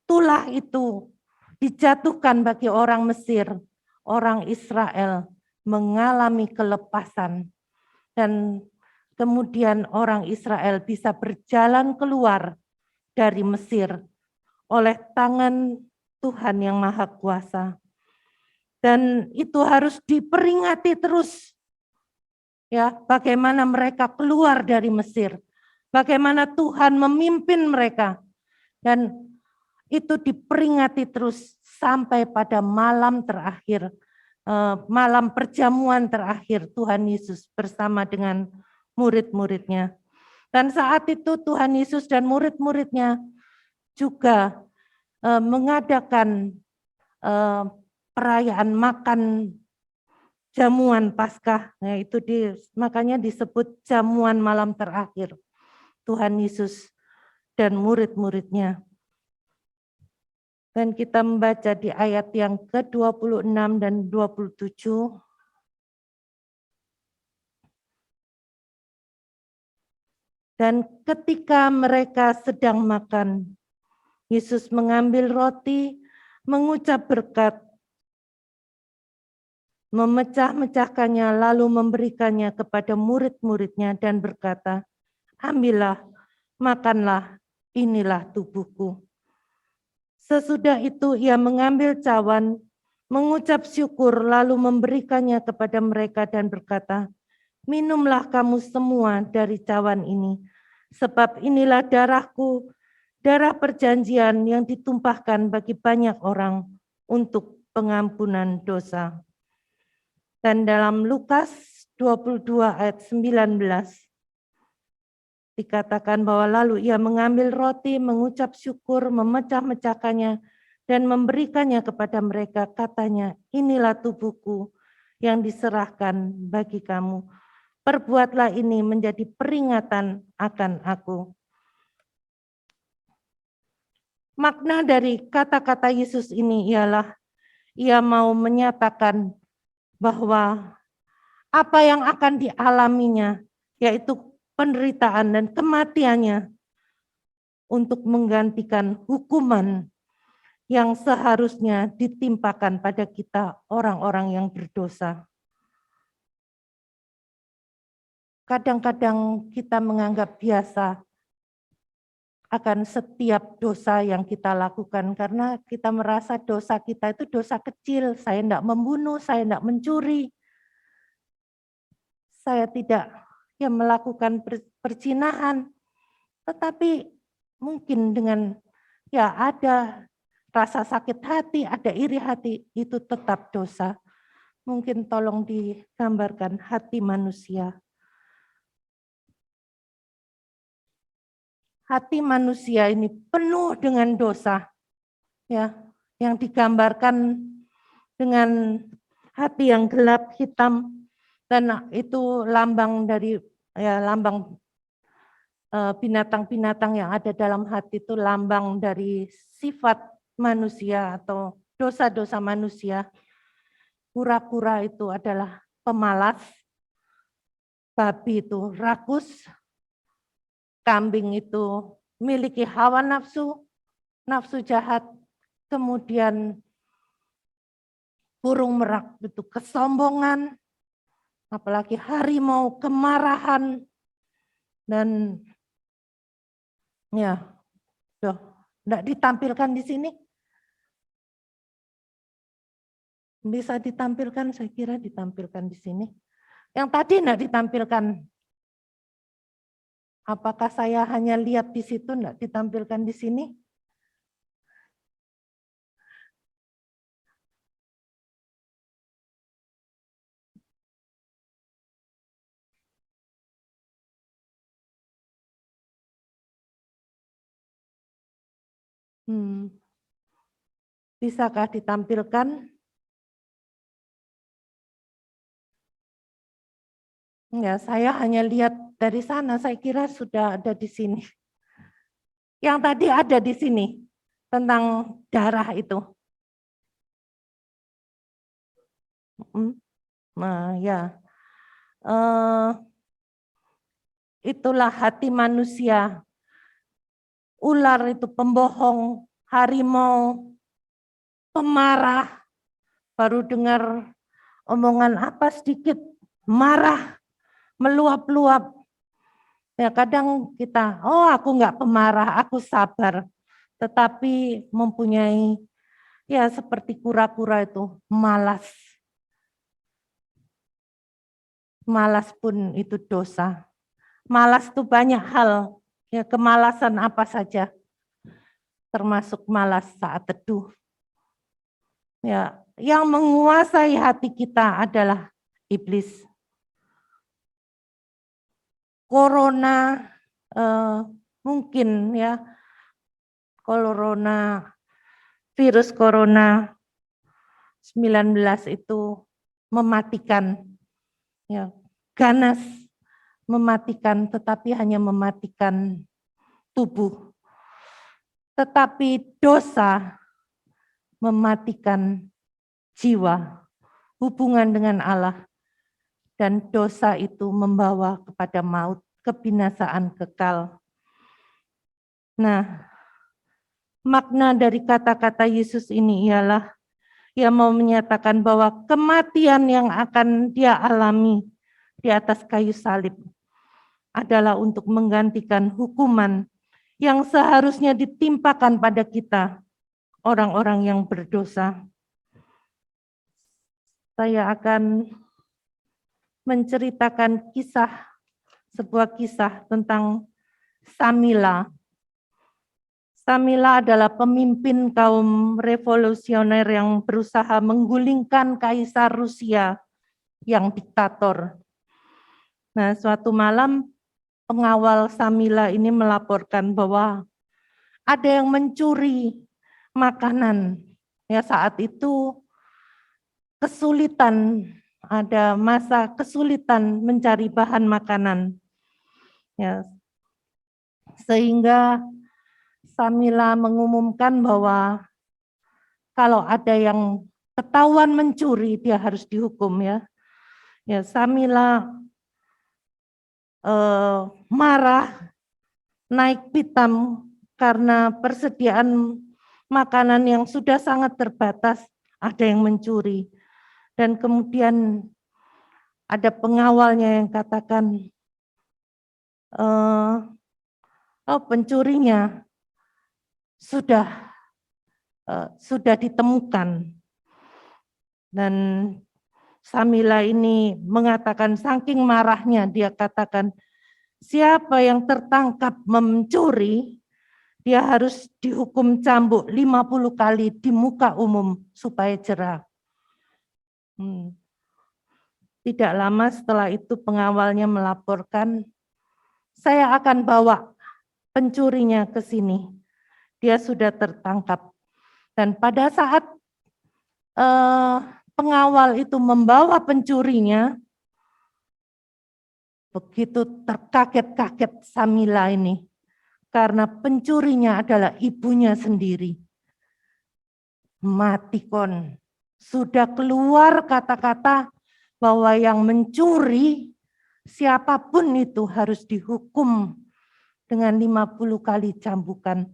tulah itu dijatuhkan bagi orang Mesir, orang Israel mengalami kelepasan dan kemudian orang Israel bisa berjalan keluar dari Mesir oleh tangan Tuhan yang Maha Kuasa. Dan itu harus diperingati terus. Ya, bagaimana mereka keluar dari Mesir. Bagaimana Tuhan memimpin mereka. Dan itu diperingati terus sampai pada malam terakhir. Malam perjamuan terakhir Tuhan Yesus bersama dengan murid-muridnya. Dan saat itu Tuhan Yesus dan murid-muridnya juga mengadakan perayaan makan jamuan Paskah. Nah, itu makanya disebut jamuan malam terakhir Tuhan Yesus dan murid-muridnya. Dan kita membaca di ayat yang ke-26 dan 27. Dan ketika mereka sedang makan, Yesus mengambil roti, mengucap berkat, memecah-mecahkannya, lalu memberikannya kepada murid-muridnya dan berkata, ambillah, makanlah, inilah tubuhku. Sesudah itu ia mengambil cawan, mengucap syukur, lalu memberikannya kepada mereka dan berkata, minumlah kamu semua dari cawan ini, sebab inilah darahku, darah perjanjian yang ditumpahkan bagi banyak orang untuk pengampunan dosa. Dan dalam Lukas 22 ayat 19, dikatakan bahwa lalu ia mengambil roti, mengucap syukur, memecah-mecahkannya, dan memberikannya kepada mereka. Katanya, inilah tubuhku yang diserahkan bagi kamu. Perbuatlah ini menjadi peringatan akan aku. Makna dari kata-kata Yesus ini ialah ia mau menyatakan bahwa apa yang akan dialaminya, yaitu penderitaan dan kematiannya untuk menggantikan hukuman yang seharusnya ditimpakan pada kita orang-orang yang berdosa. Kadang-kadang kita menganggap biasa akan setiap dosa yang kita lakukan karena kita merasa dosa kita itu dosa kecil. Saya tidak membunuh, saya tidak mencuri, saya tidak melakukan perzinahan, tetapi mungkin dengan ada rasa sakit hati, ada iri hati, itu tetap dosa. Mungkin tolong digambarkan hati manusia. Hati manusia ini penuh dengan dosa, ya, yang digambarkan dengan hati yang gelap hitam, dan itu lambang dari lambang binatang-binatang yang ada dalam hati, itu lambang dari sifat manusia atau dosa-dosa manusia. Kura-kura itu adalah pemalas, babi itu rakus, kambing itu memiliki hawa nafsu, nafsu jahat, kemudian burung merak itu kesombongan, apalagi harimau kemarahan, dan tidak ditampilkan di sini. Bisa ditampilkan, saya kira ditampilkan di sini. Yang tadi tidak ditampilkan. Apakah saya hanya lihat di situ, tidak ditampilkan di sini? Bisakah ditampilkan? Ya, saya hanya lihat dari sana, saya kira sudah ada di sini. Yang tadi ada di sini, tentang darah itu. Nah, ya. Itulah hati manusia. Ular itu pembohong, harimau, pemarah, baru dengar omongan apa sedikit, marah, meluap-luap. Ya kadang kita, aku enggak pemarah, aku sabar. Tetapi mempunyai ya seperti kura-kura itu malas. Malas pun itu dosa. Malas itu banyak hal, ya kemalasan apa saja, termasuk malas saat teduh. Ya, yang menguasai hati kita adalah iblis. Corona mungkin ya, virus corona 19 itu mematikan, ya ganas mematikan, tetapi hanya mematikan tubuh. Tetapi dosa mematikan jiwa, hubungan dengan Allah. Dan dosa itu membawa kepada maut, kebinasaan kekal. Nah, makna dari kata-kata Yesus ini ialah ia mau menyatakan bahwa kematian yang akan dia alami di atas kayu salib adalah untuk menggantikan hukuman yang seharusnya ditimpakan pada kita, orang-orang yang berdosa. Saya akan menceritakan sebuah kisah tentang Samila. Samila adalah pemimpin kaum revolusioner yang berusaha menggulingkan kaisar Rusia yang diktator. Nah, suatu malam pengawal Samila ini melaporkan bahwa ada yang mencuri makanan. Ya, saat itu ada masa kesulitan mencari bahan makanan. Ya, sehingga Samila mengumumkan bahwa kalau ada yang ketahuan mencuri, dia harus dihukum ya. Ya, Samila marah, naik pitam karena persediaan makanan yang sudah sangat terbatas, ada yang mencuri. Dan kemudian ada pengawalnya yang katakan, pencurinya sudah ditemukan. Dan Samila ini mengatakan saking marahnya, dia katakan siapa yang tertangkap mencuri, dia harus dihukum cambuk 50 kali di muka umum supaya jera. Tidak lama setelah itu pengawalnya melaporkan, saya akan bawa pencurinya ke sini. Dia sudah tertangkap. Dan pada saat pengawal itu membawa pencurinya, begitu terkaget-kaget Samila ini, karena pencurinya adalah ibunya sendiri. Matikon, sudah keluar kata-kata bahwa yang mencuri, siapapun itu harus dihukum dengan 50 kali cambukan.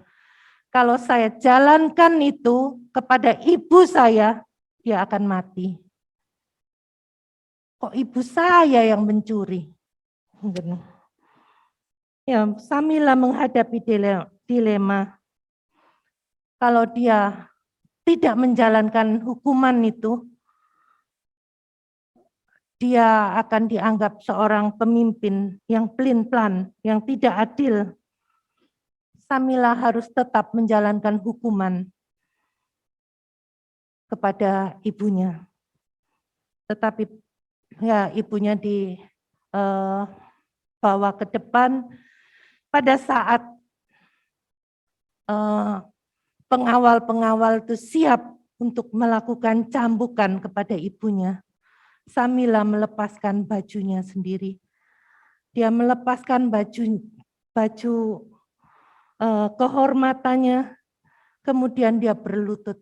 Kalau saya jalankan itu kepada ibu saya, dia akan mati. Kok ibu saya yang mencuri? Ya, Samila menghadapi dilema. Kalau dia tidak menjalankan hukuman itu, dia akan dianggap seorang pemimpin yang pelin-pelan, yang tidak adil. Samila harus tetap menjalankan hukuman kepada ibunya. Tetapi ya ibunya dibawa ke depan pada saat pengawal-pengawal itu siap untuk melakukan cambukan kepada ibunya. Samila melepaskan bajunya sendiri. Dia melepaskan baju kehormatannya, kemudian dia berlutut.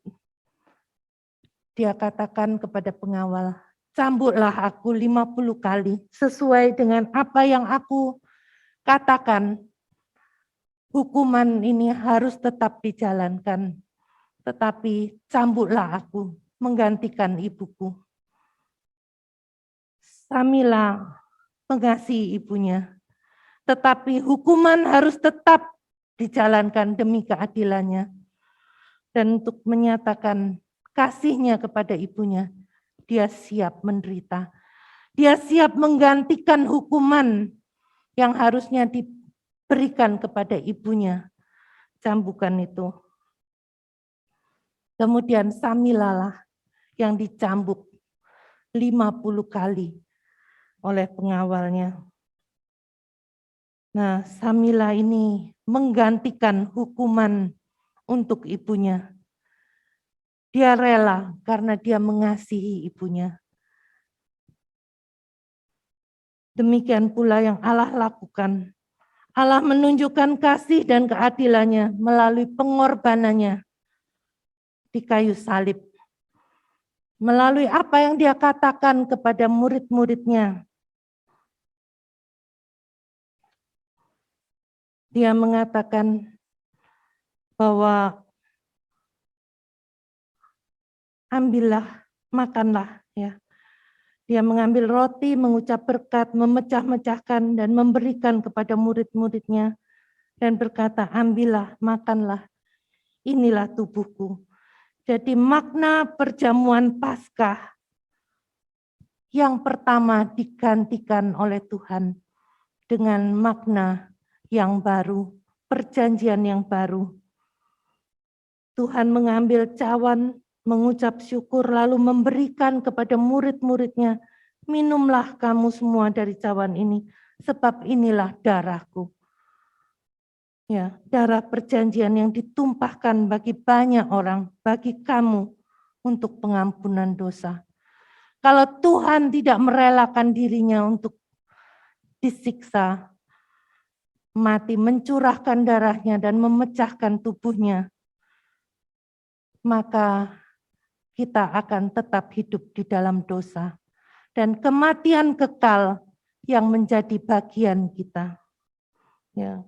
Dia katakan kepada pengawal, cambuklah aku 50 kali sesuai dengan apa yang aku katakan. Hukuman ini harus tetap dijalankan, tetapi cambuklah aku menggantikan ibuku. Samila mengasihi ibunya, tetapi hukuman harus tetap dijalankan demi keadilannya. Dan untuk menyatakan kasihnya kepada ibunya, dia siap menderita. Dia siap menggantikan hukuman yang harusnya diberikan kepada ibunya, cambukan itu. Kemudian Samilalah yang dicambuk 50 kali oleh pengawalnya. Nah, Samila ini menggantikan hukuman untuk ibunya. Dia rela karena dia mengasihi ibunya. Demikian pula yang Allah lakukan. Allah menunjukkan kasih dan keadilannya melalui pengorbanannya di kayu salib. Melalui apa yang dia katakan kepada murid-muridnya. Dia mengatakan bahwa ambillah, makanlah, ya. Dia mengambil roti, mengucap berkat, memecah-mecahkan dan memberikan kepada murid-muridnya dan berkata, ambillah, makanlah, inilah tubuhku. Jadi makna perjamuan Paskah yang pertama digantikan oleh Tuhan dengan makna yang baru, perjanjian yang baru. Tuhan mengambil cawan, mengucap syukur, lalu memberikan kepada murid-muridnya, minumlah kamu semua dari cawan ini, sebab inilah darahku. Ya, darah perjanjian yang ditumpahkan bagi banyak orang, bagi kamu untuk pengampunan dosa. Kalau Tuhan tidak merelakan dirinya untuk disiksa, mati, mencurahkan darahnya dan memecahkan tubuhnya, maka kita akan tetap hidup di dalam dosa. Dan kematian kekal yang menjadi bagian kita. Ya.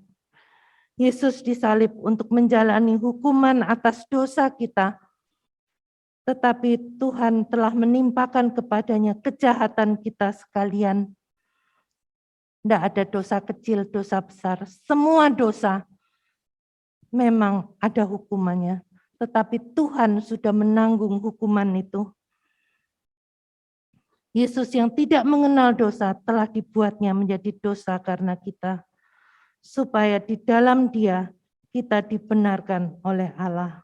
Yesus disalib untuk menjalani hukuman atas dosa kita, tetapi Tuhan telah menimpakan kepadanya kejahatan kita sekalian. Tidak ada dosa kecil, dosa besar. Semua dosa memang ada hukumannya, tetapi Tuhan sudah menanggung hukuman itu. Yesus yang tidak mengenal dosa telah dibuatnya menjadi dosa karena kita, supaya di dalam Dia kita dibenarkan oleh Allah.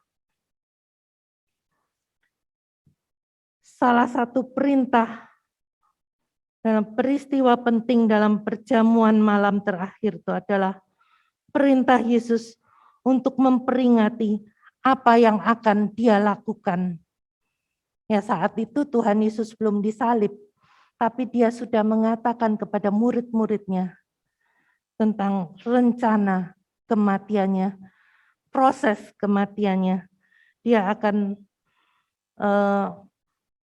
Salah satu perintah dalam peristiwa penting dalam perjamuan malam terakhir itu adalah perintah Yesus untuk memperingati apa yang akan Dia lakukan. Ya, saat itu Tuhan Yesus belum disalib, tapi Dia sudah mengatakan kepada murid-muridnya tentang rencana kematiannya, proses kematiannya. Dia akan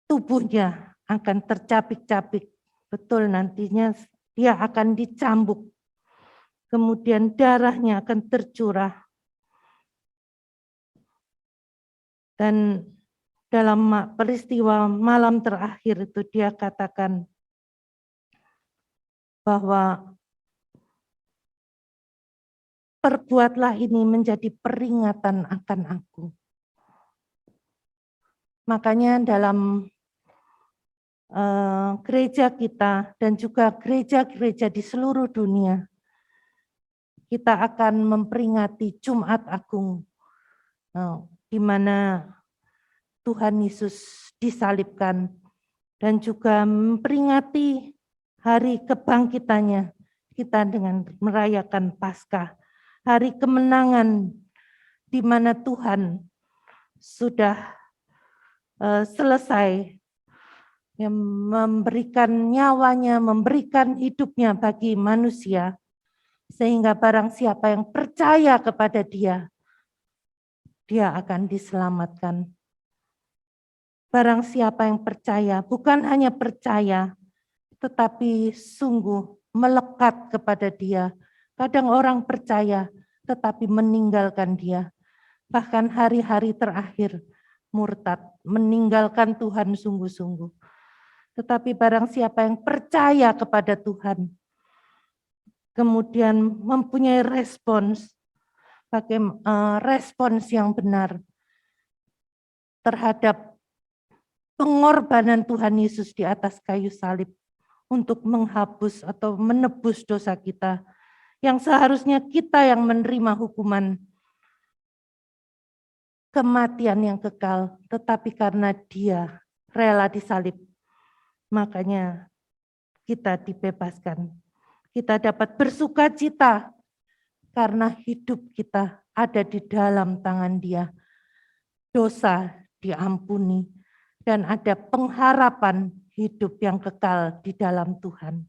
tubuhnya akan tercapik-capik, betul nantinya dia akan dicambuk, kemudian darahnya akan tercurah. Dan dalam peristiwa malam terakhir itu dia katakan bahwa perbuatlah ini menjadi peringatan akan aku. Makanya dalam gereja kita dan juga gereja-gereja di seluruh dunia, kita akan memperingati Jumat Agung, di mana Tuhan Yesus disalibkan, dan juga memperingati hari kebangkitannya kita dengan merayakan Paskah, hari kemenangan di mana Tuhan sudah selesai memberikan nyawanya, memberikan hidupnya bagi manusia, sehingga barang siapa yang percaya kepada Dia, dia akan diselamatkan. Barang siapa yang percaya, bukan hanya percaya, tetapi sungguh melekat kepada Dia. Kadang orang percaya, tetapi meninggalkan Dia. Bahkan hari-hari terakhir, murtad, meninggalkan Tuhan sungguh-sungguh. Tetapi barang siapa yang percaya kepada Tuhan, kemudian mempunyai respons yang benar terhadap pengorbanan Tuhan Yesus di atas kayu salib untuk menghapus atau menebus dosa kita, yang seharusnya kita yang menerima hukuman kematian yang kekal, tetapi karena Dia rela disalib, makanya kita dibebaskan. Kita dapat bersukacita karena hidup kita ada di dalam tangan Dia. Dosa diampuni dan ada pengharapan hidup yang kekal di dalam Tuhan.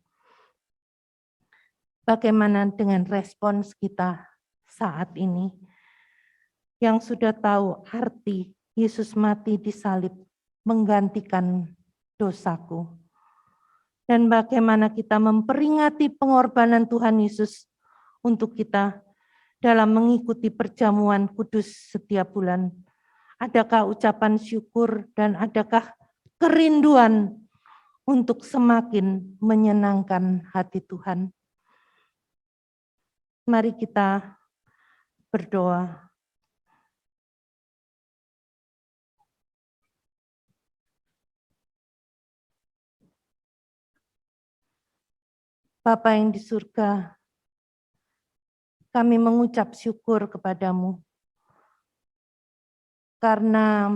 Bagaimana dengan respons kita saat ini yang sudah tahu arti Yesus mati di salib menggantikan dosaku? Dan bagaimana kita memperingati pengorbanan Tuhan Yesus untuk kita dalam mengikuti perjamuan kudus setiap bulan? Adakah ucapan syukur dan adakah kerinduan untuk semakin menyenangkan hati Tuhan? Mari kita berdoa. Bapa yang di surga, kami mengucap syukur kepadamu karena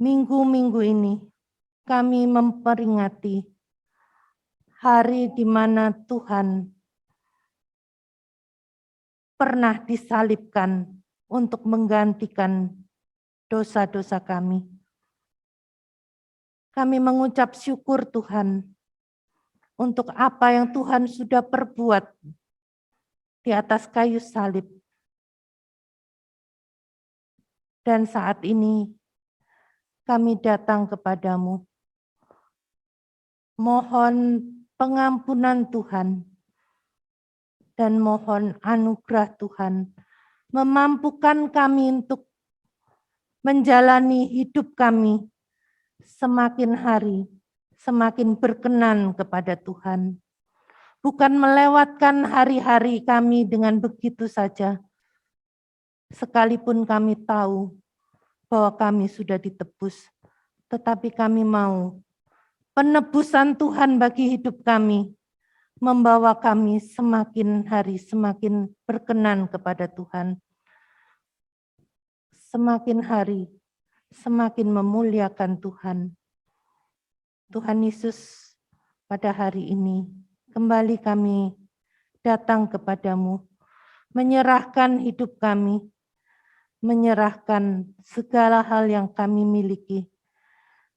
minggu-minggu ini kami memperingati hari di mana Tuhan pernah disalibkan untuk menggantikan dosa-dosa kami. Kami mengucap syukur Tuhan untuk apa yang Tuhan sudah perbuat di atas kayu salib. Dan saat ini kami datang kepadamu, mohon pengampunan Tuhan dan mohon anugerah Tuhan memampukan kami untuk menjalani hidup kami semakin hari semakin berkenan kepada Tuhan. Bukan melewatkan hari-hari kami dengan begitu saja, sekalipun kami tahu bahwa kami sudah ditebus, tetapi kami mau penebusan Tuhan bagi hidup kami, membawa kami semakin hari semakin berkenan kepada Tuhan. Semakin hari semakin memuliakan Tuhan. Tuhan Yesus, pada hari ini kembali kami datang kepadamu, menyerahkan hidup kami, menyerahkan segala hal yang kami miliki.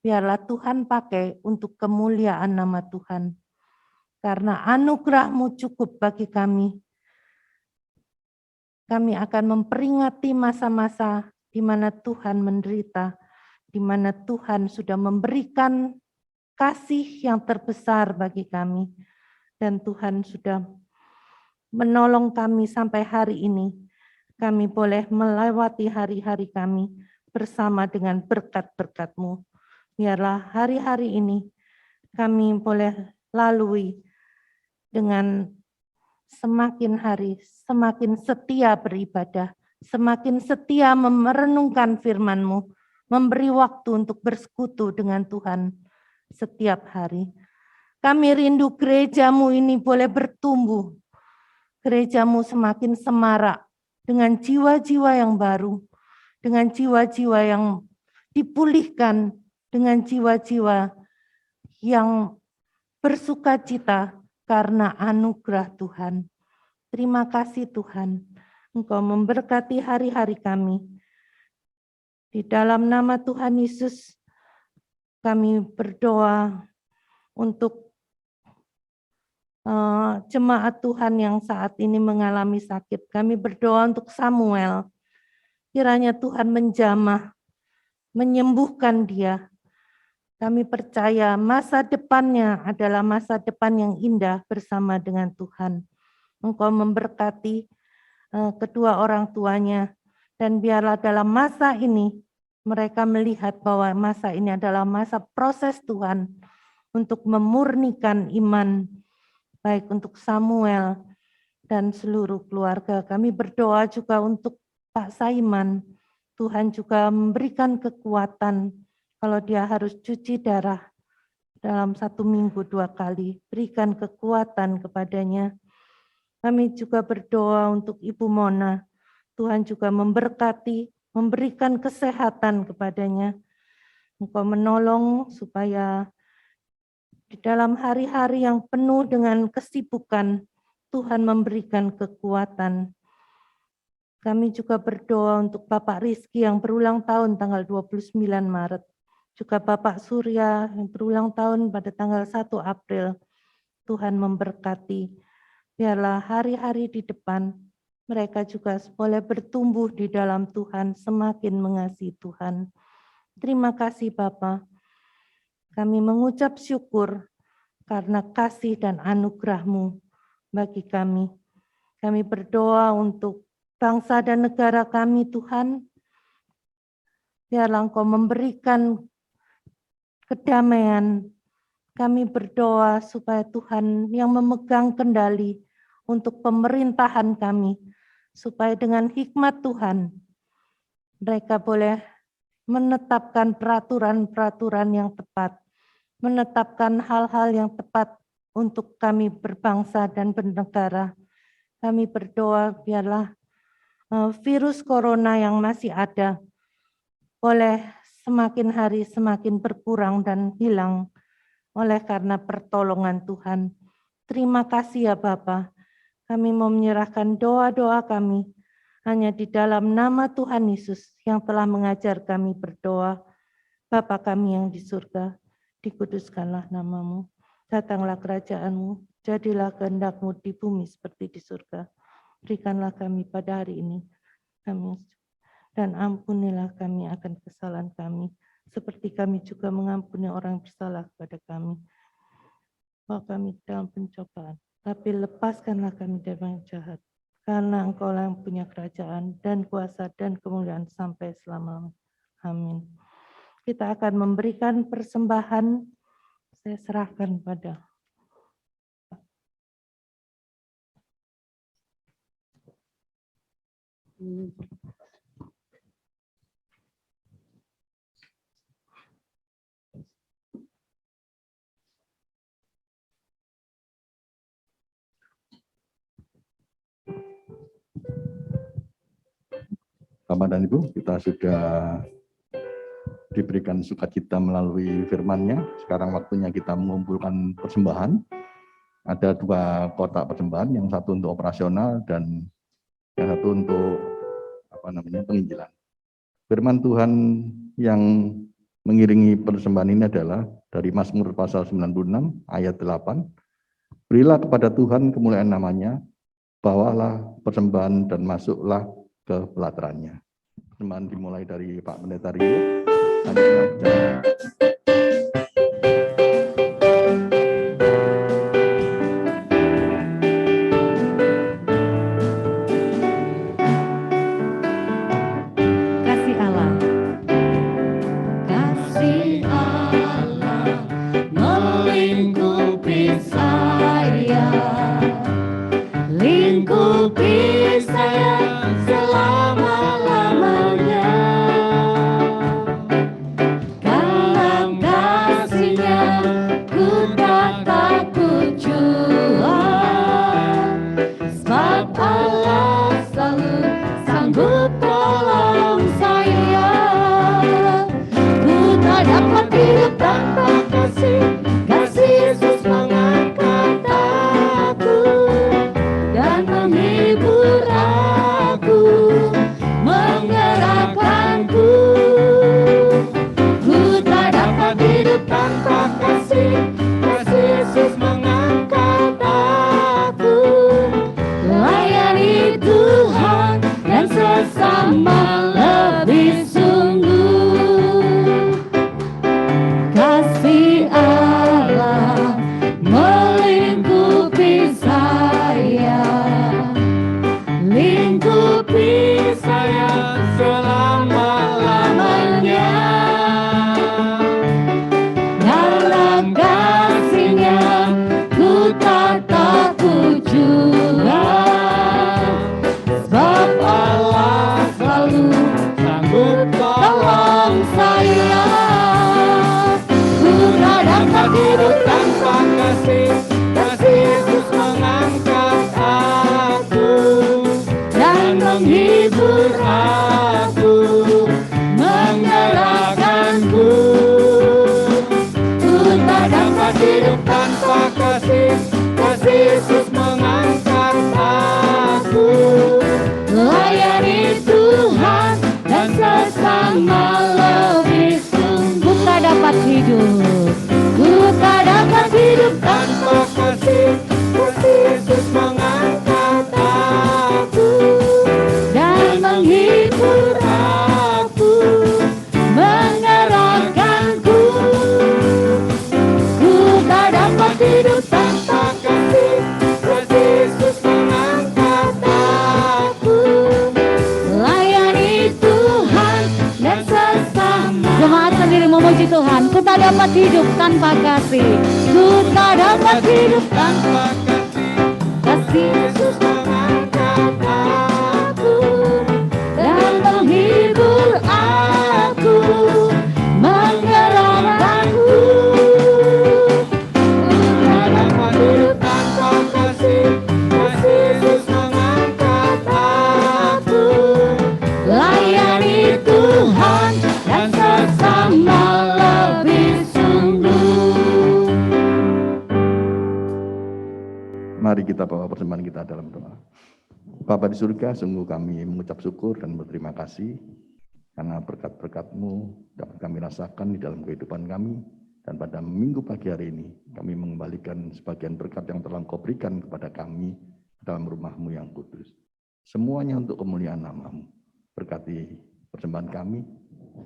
Biarlah Tuhan pakai untuk kemuliaan nama Tuhan. Karena anugerah-Mu cukup bagi kami. Kami akan memperingati masa-masa di mana Tuhan menderita, di mana Tuhan sudah memberikan kasih yang terbesar bagi kami. Dan Tuhan sudah menolong kami sampai hari ini. Kami boleh melewati hari-hari kami bersama dengan berkat-berkat-Mu. Biarlah hari-hari ini kami boleh lalui dengan semakin hari, semakin setia beribadah, semakin setia merenungkan firman-Mu, memberi waktu untuk bersekutu dengan Tuhan setiap hari. Kami rindu gereja-Mu ini boleh bertumbuh. Gereja-Mu semakin semarak dengan jiwa-jiwa yang baru, dengan jiwa-jiwa yang dipulihkan, dengan jiwa-jiwa yang bersukacita karena anugerah Tuhan. Terima kasih Tuhan, Engkau memberkati hari-hari kami. Di dalam nama Tuhan Yesus, kami berdoa untuk jemaat Tuhan yang saat ini mengalami sakit. Kami berdoa untuk Samuel. Kiranya Tuhan menjamah, menyembuhkan dia. Kami percaya masa depannya adalah masa depan yang indah bersama dengan Tuhan. Engkau memberkati kedua orang tuanya. Dan biarlah dalam masa ini mereka melihat bahwa masa ini adalah masa proses Tuhan untuk memurnikan iman, baik untuk Samuel dan seluruh keluarga. Kami berdoa juga untuk Pak Saiman, Tuhan juga memberikan kekuatan Kalau dia harus cuci darah dalam 1 minggu 2 kali, berikan kekuatan kepadanya. Kami juga berdoa untuk Ibu Mona. Tuhan juga memberkati, memberikan kesehatan kepadanya. Engkau menolong supaya di dalam hari-hari yang penuh dengan kesibukan, Tuhan memberikan kekuatan. Kami juga berdoa untuk Bapak Rizky yang berulang tahun tanggal 29 Maret. Juga Bapak Surya yang berulang tahun pada tanggal 1 April. Tuhan memberkati. Biarlah hari-hari di depan mereka juga boleh bertumbuh di dalam Tuhan, semakin mengasihi Tuhan. Terima kasih Bapa. Kami mengucap syukur karena kasih dan anugerah-Mu bagi kami. Kami berdoa untuk bangsa dan negara kami Tuhan. Biarlah Engkau memberikan kedamaian. Kami berdoa supaya Tuhan yang memegang kendali untuk pemerintahan kami, supaya dengan hikmat Tuhan, mereka boleh menetapkan peraturan-peraturan yang tepat, menetapkan hal-hal yang tepat untuk kami berbangsa dan bernegara. Kami berdoa biarlah virus corona yang masih ada boleh semakin hari semakin berkurang dan hilang oleh karena pertolongan Tuhan. Terima kasih ya Bapa. Kami mau menyerahkan doa-doa kami hanya di dalam nama Tuhan Yesus yang telah mengajar kami berdoa. Bapa kami yang di surga, dikuduskanlah nama-Mu, datanglah kerajaan-Mu, jadilah kehendak-Mu di bumi seperti di surga. Berikanlah kami pada hari ini, dan ampunilah kami akan kesalahan kami, seperti kami juga mengampuni orang yang bersalah kepada kami. Bawa kami dalam pencobaan, tapi lepaskanlah kami dari yang jahat, karena Engkau yang punya kerajaan dan kuasa dan kemuliaan sampai selama-lamanya. Amin. Kita akan memberikan persembahan, saya serahkan pada Bapak dan Ibu, kita sudah diberikan sukacita melalui firman-Nya. Sekarang waktunya kita mengumpulkan persembahan. Ada 2 kotak persembahan, yang satu untuk operasional dan yang satu untuk penginjilan. Firman Tuhan yang mengiringi persembahan ini adalah dari Mazmur pasal 96 ayat 8. Berilah kepada Tuhan kemuliaan namanya, bawalah persembahan dan masuklah ke pelatarannya. Persembahan dimulai dari Pak Pendeta Rio. Kasih Allah. Kasih Allah melingkupi saya, lingkupi saya selama-lamanya. Dalam dapat hidup tanpa kasih. Kasih Yesus mengangkat aku dan menghibur aku, menggerakkanku. Ku tak dapat hidup tanpa kasih. Kasih Yesus mengangkat aku, layani Tuhan dan sesama lebih sungguh. Ku tak dapat hidup. Ku tak dapat hidup tanpa kasih. Kasih Yesus mengangkat aku Dan menghibur aku, mengerahkanku. ku tak dapat hidup tanpa kasih. Kasih Yesus mengangkat aku, Layani Tuhan dan sesama. Jemaat sendiri memuji Tuhan. Ku tak dapat hidup tanpa kasih. Ku tak dapat hidup tanpa kasih. Yesus mengangkat aku Dan menghibur aku, menggerakkanku. tak dapat hidup tanpa kasih. Kasih Yesus mengangkat aku, Layani Tuhan dan sesama lebih sungguh. Mari kita bawa persembahan kita dalam doa. Bapa di surga, sungguh kami mengucap syukur dan berterima kasih karena berkat-berkat-Mu dapat kami rasakan di dalam kehidupan kami. Dan pada minggu pagi hari ini, kami mengembalikan sebagian berkat yang telah Kau berikan kepada kami dalam rumah-Mu yang kudus. Semuanya untuk kemuliaan nama-Mu. Berkati persembahan kami,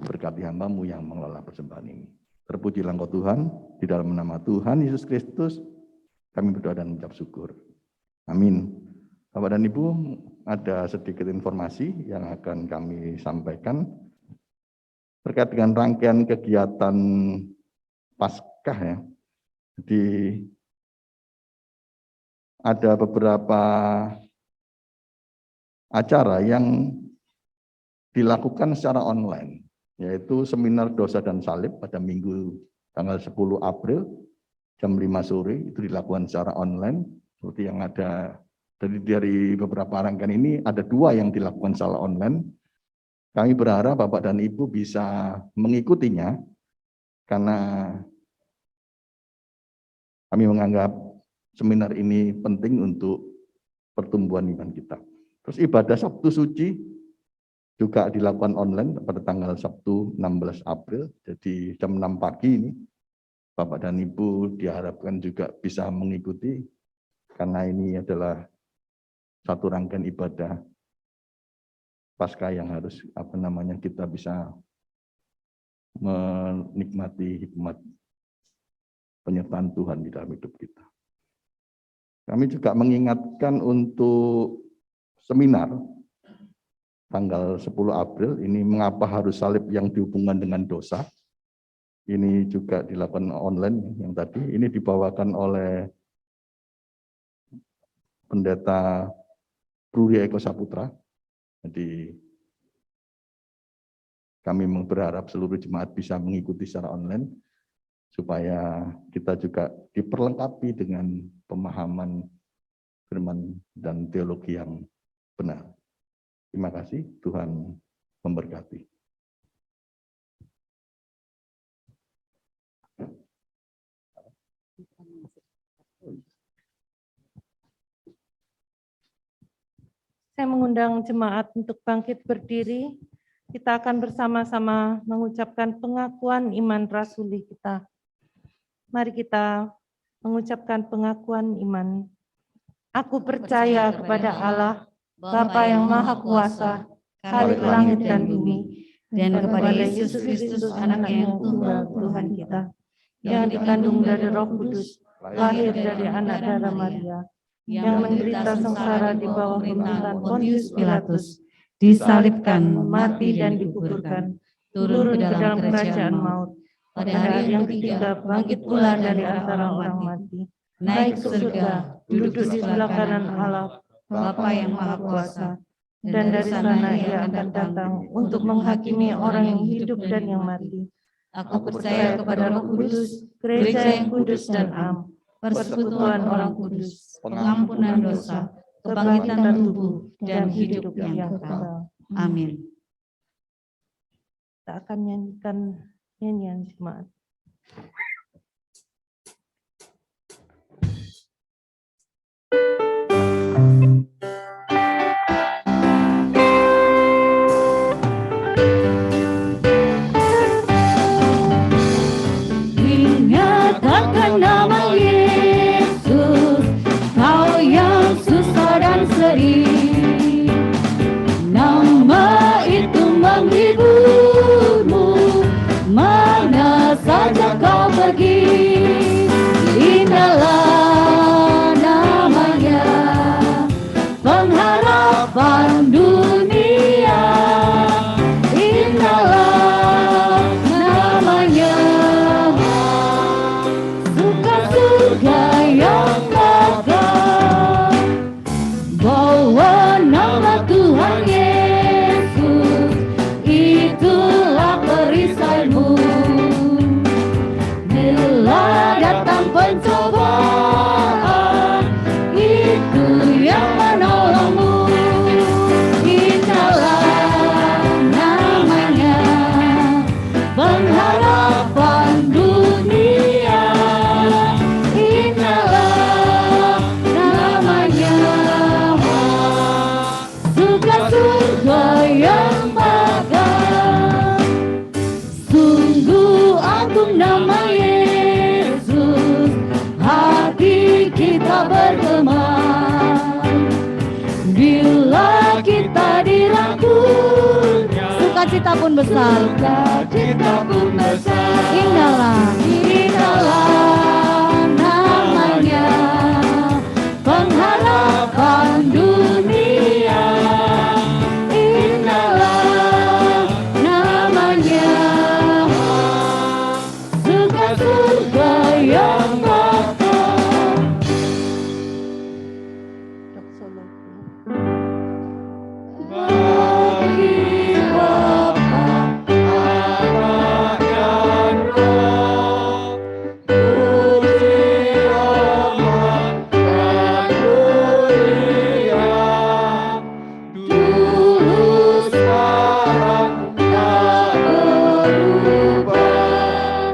berkati hamba-Mu yang mengelola persembahan ini. Terpujilah Engkau Tuhan, di dalam nama Tuhan Yesus Kristus, kami berdoa dan mengucap syukur. Amin. Bapak dan Ibu, ada sedikit informasi yang akan kami sampaikan terkait dengan rangkaian kegiatan Paskah ya. Jadi ada beberapa acara yang dilakukan secara online, yaitu seminar dosa dan salib pada Minggu tanggal 10 April jam 5 sore, itu dilakukan secara online. Seperti yang ada dari beberapa rangkaian ini, ada 2 yang dilakukan secara online. Kami berharap Bapak dan Ibu bisa mengikutinya, karena kami menganggap seminar ini penting untuk pertumbuhan iman kita. Terus ibadah Sabtu Suci juga dilakukan online pada tanggal Sabtu 16 April, jadi jam 6 pagi ini. Bapak dan Ibu diharapkan juga bisa mengikuti, karena ini adalah satu rangkaian ibadah Paskah yang harus kita bisa menikmati hikmat penyertaan Tuhan di dalam hidup kita. Kami juga mengingatkan untuk seminar tanggal 10 April ini, mengapa harus salib yang dihubungkan dengan dosa. Ini juga dilakukan online yang tadi. Ini dibawakan oleh Pendeta Bruri Eko Saputra. Jadi kami berharap seluruh jemaat bisa mengikuti secara online, supaya kita juga diperlengkapi dengan pemahaman firman dan teologi yang benar. Terima kasih, Tuhan memberkati. Saya mengundang jemaat untuk bangkit berdiri. Kita akan bersama-sama mengucapkan pengakuan iman rasuli kita. Mari kita mengucapkan pengakuan iman. Aku percaya kepada Allah, Bapa yang Maha Kuasa, Khalik langit dan bumi, Dan kepada Yesus Kristus, Anak yang tunggal Tuhan kita, yang dikandung dari Roh Kudus, lahir dari anak darah Maria, yang menderita sengsara di bawah pemerintahan Pontius Pilatus, disalibkan, mati dan dikuburkan, turun ke dalam kerajaan maut. Pada hari yang ketiga bangkit pula dari antara orang mati, naik ke surga, duduk di sebelah kanan Allah, Bapa yang Maha Kuasa, dan dari sana ia akan datang untuk menghakimi orang yang hidup dan yang mati. Aku percaya kepada Roh Kudus, gereja yang kudus dan am, persekutuan orang kudus, pengampunan dosa, kebangkitan tubuh, dan hidup yang kekal. Amin. Kita akan nyanyikan nyanyian jemaat. Ingat akan nama Yesus, kau yang susah dan sedih. Nama itu menghiburmu, mana saja kau pergi. Indahlah namanya, pengharapan dunia. Indahlah namanya, suka surga yang megah. Bawa nama Tuhan Yesus, itulah perisaimu. Bila datang pencobaan, itu yang menolongmu. Indahlah namanya, pengharapan dunia. Indahlah namanya, suka surga yang megah. Sungguh agung nama Yesus, hati kita bergema. Bila kita dirangkulnya, sukacita pun besar. Sukacita pun besar. Indahlah, indahlah namanya, pengharapan dunia. Indahlah namanya, suka surga yang bakal. Doksologi. Bagi Bapa, Anak dan Roh, puji hormat dan mulia, dulu sekarang tak berubah,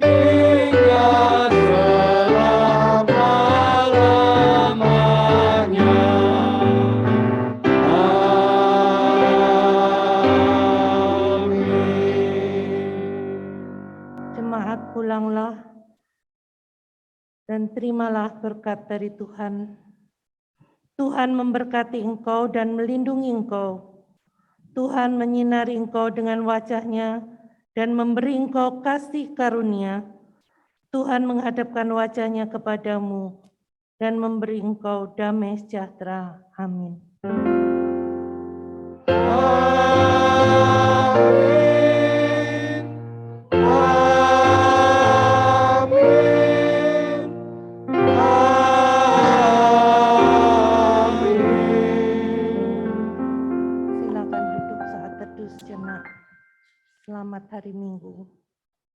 hingga selama-lamanya. Jemaat, pulanglah dan terimalah berkat dari Tuhan. Tuhan memberkati engkau dan melindungi engkau. Tuhan menyinari engkau dengan wajah-Nya dan memberi engkau kasih karunia. Tuhan menghadapkan wajah-Nya kepadamu dan memberi engkau damai sejahtera. Amin. Silakan duduk saat teduh sejenak. Selamat hari Minggu.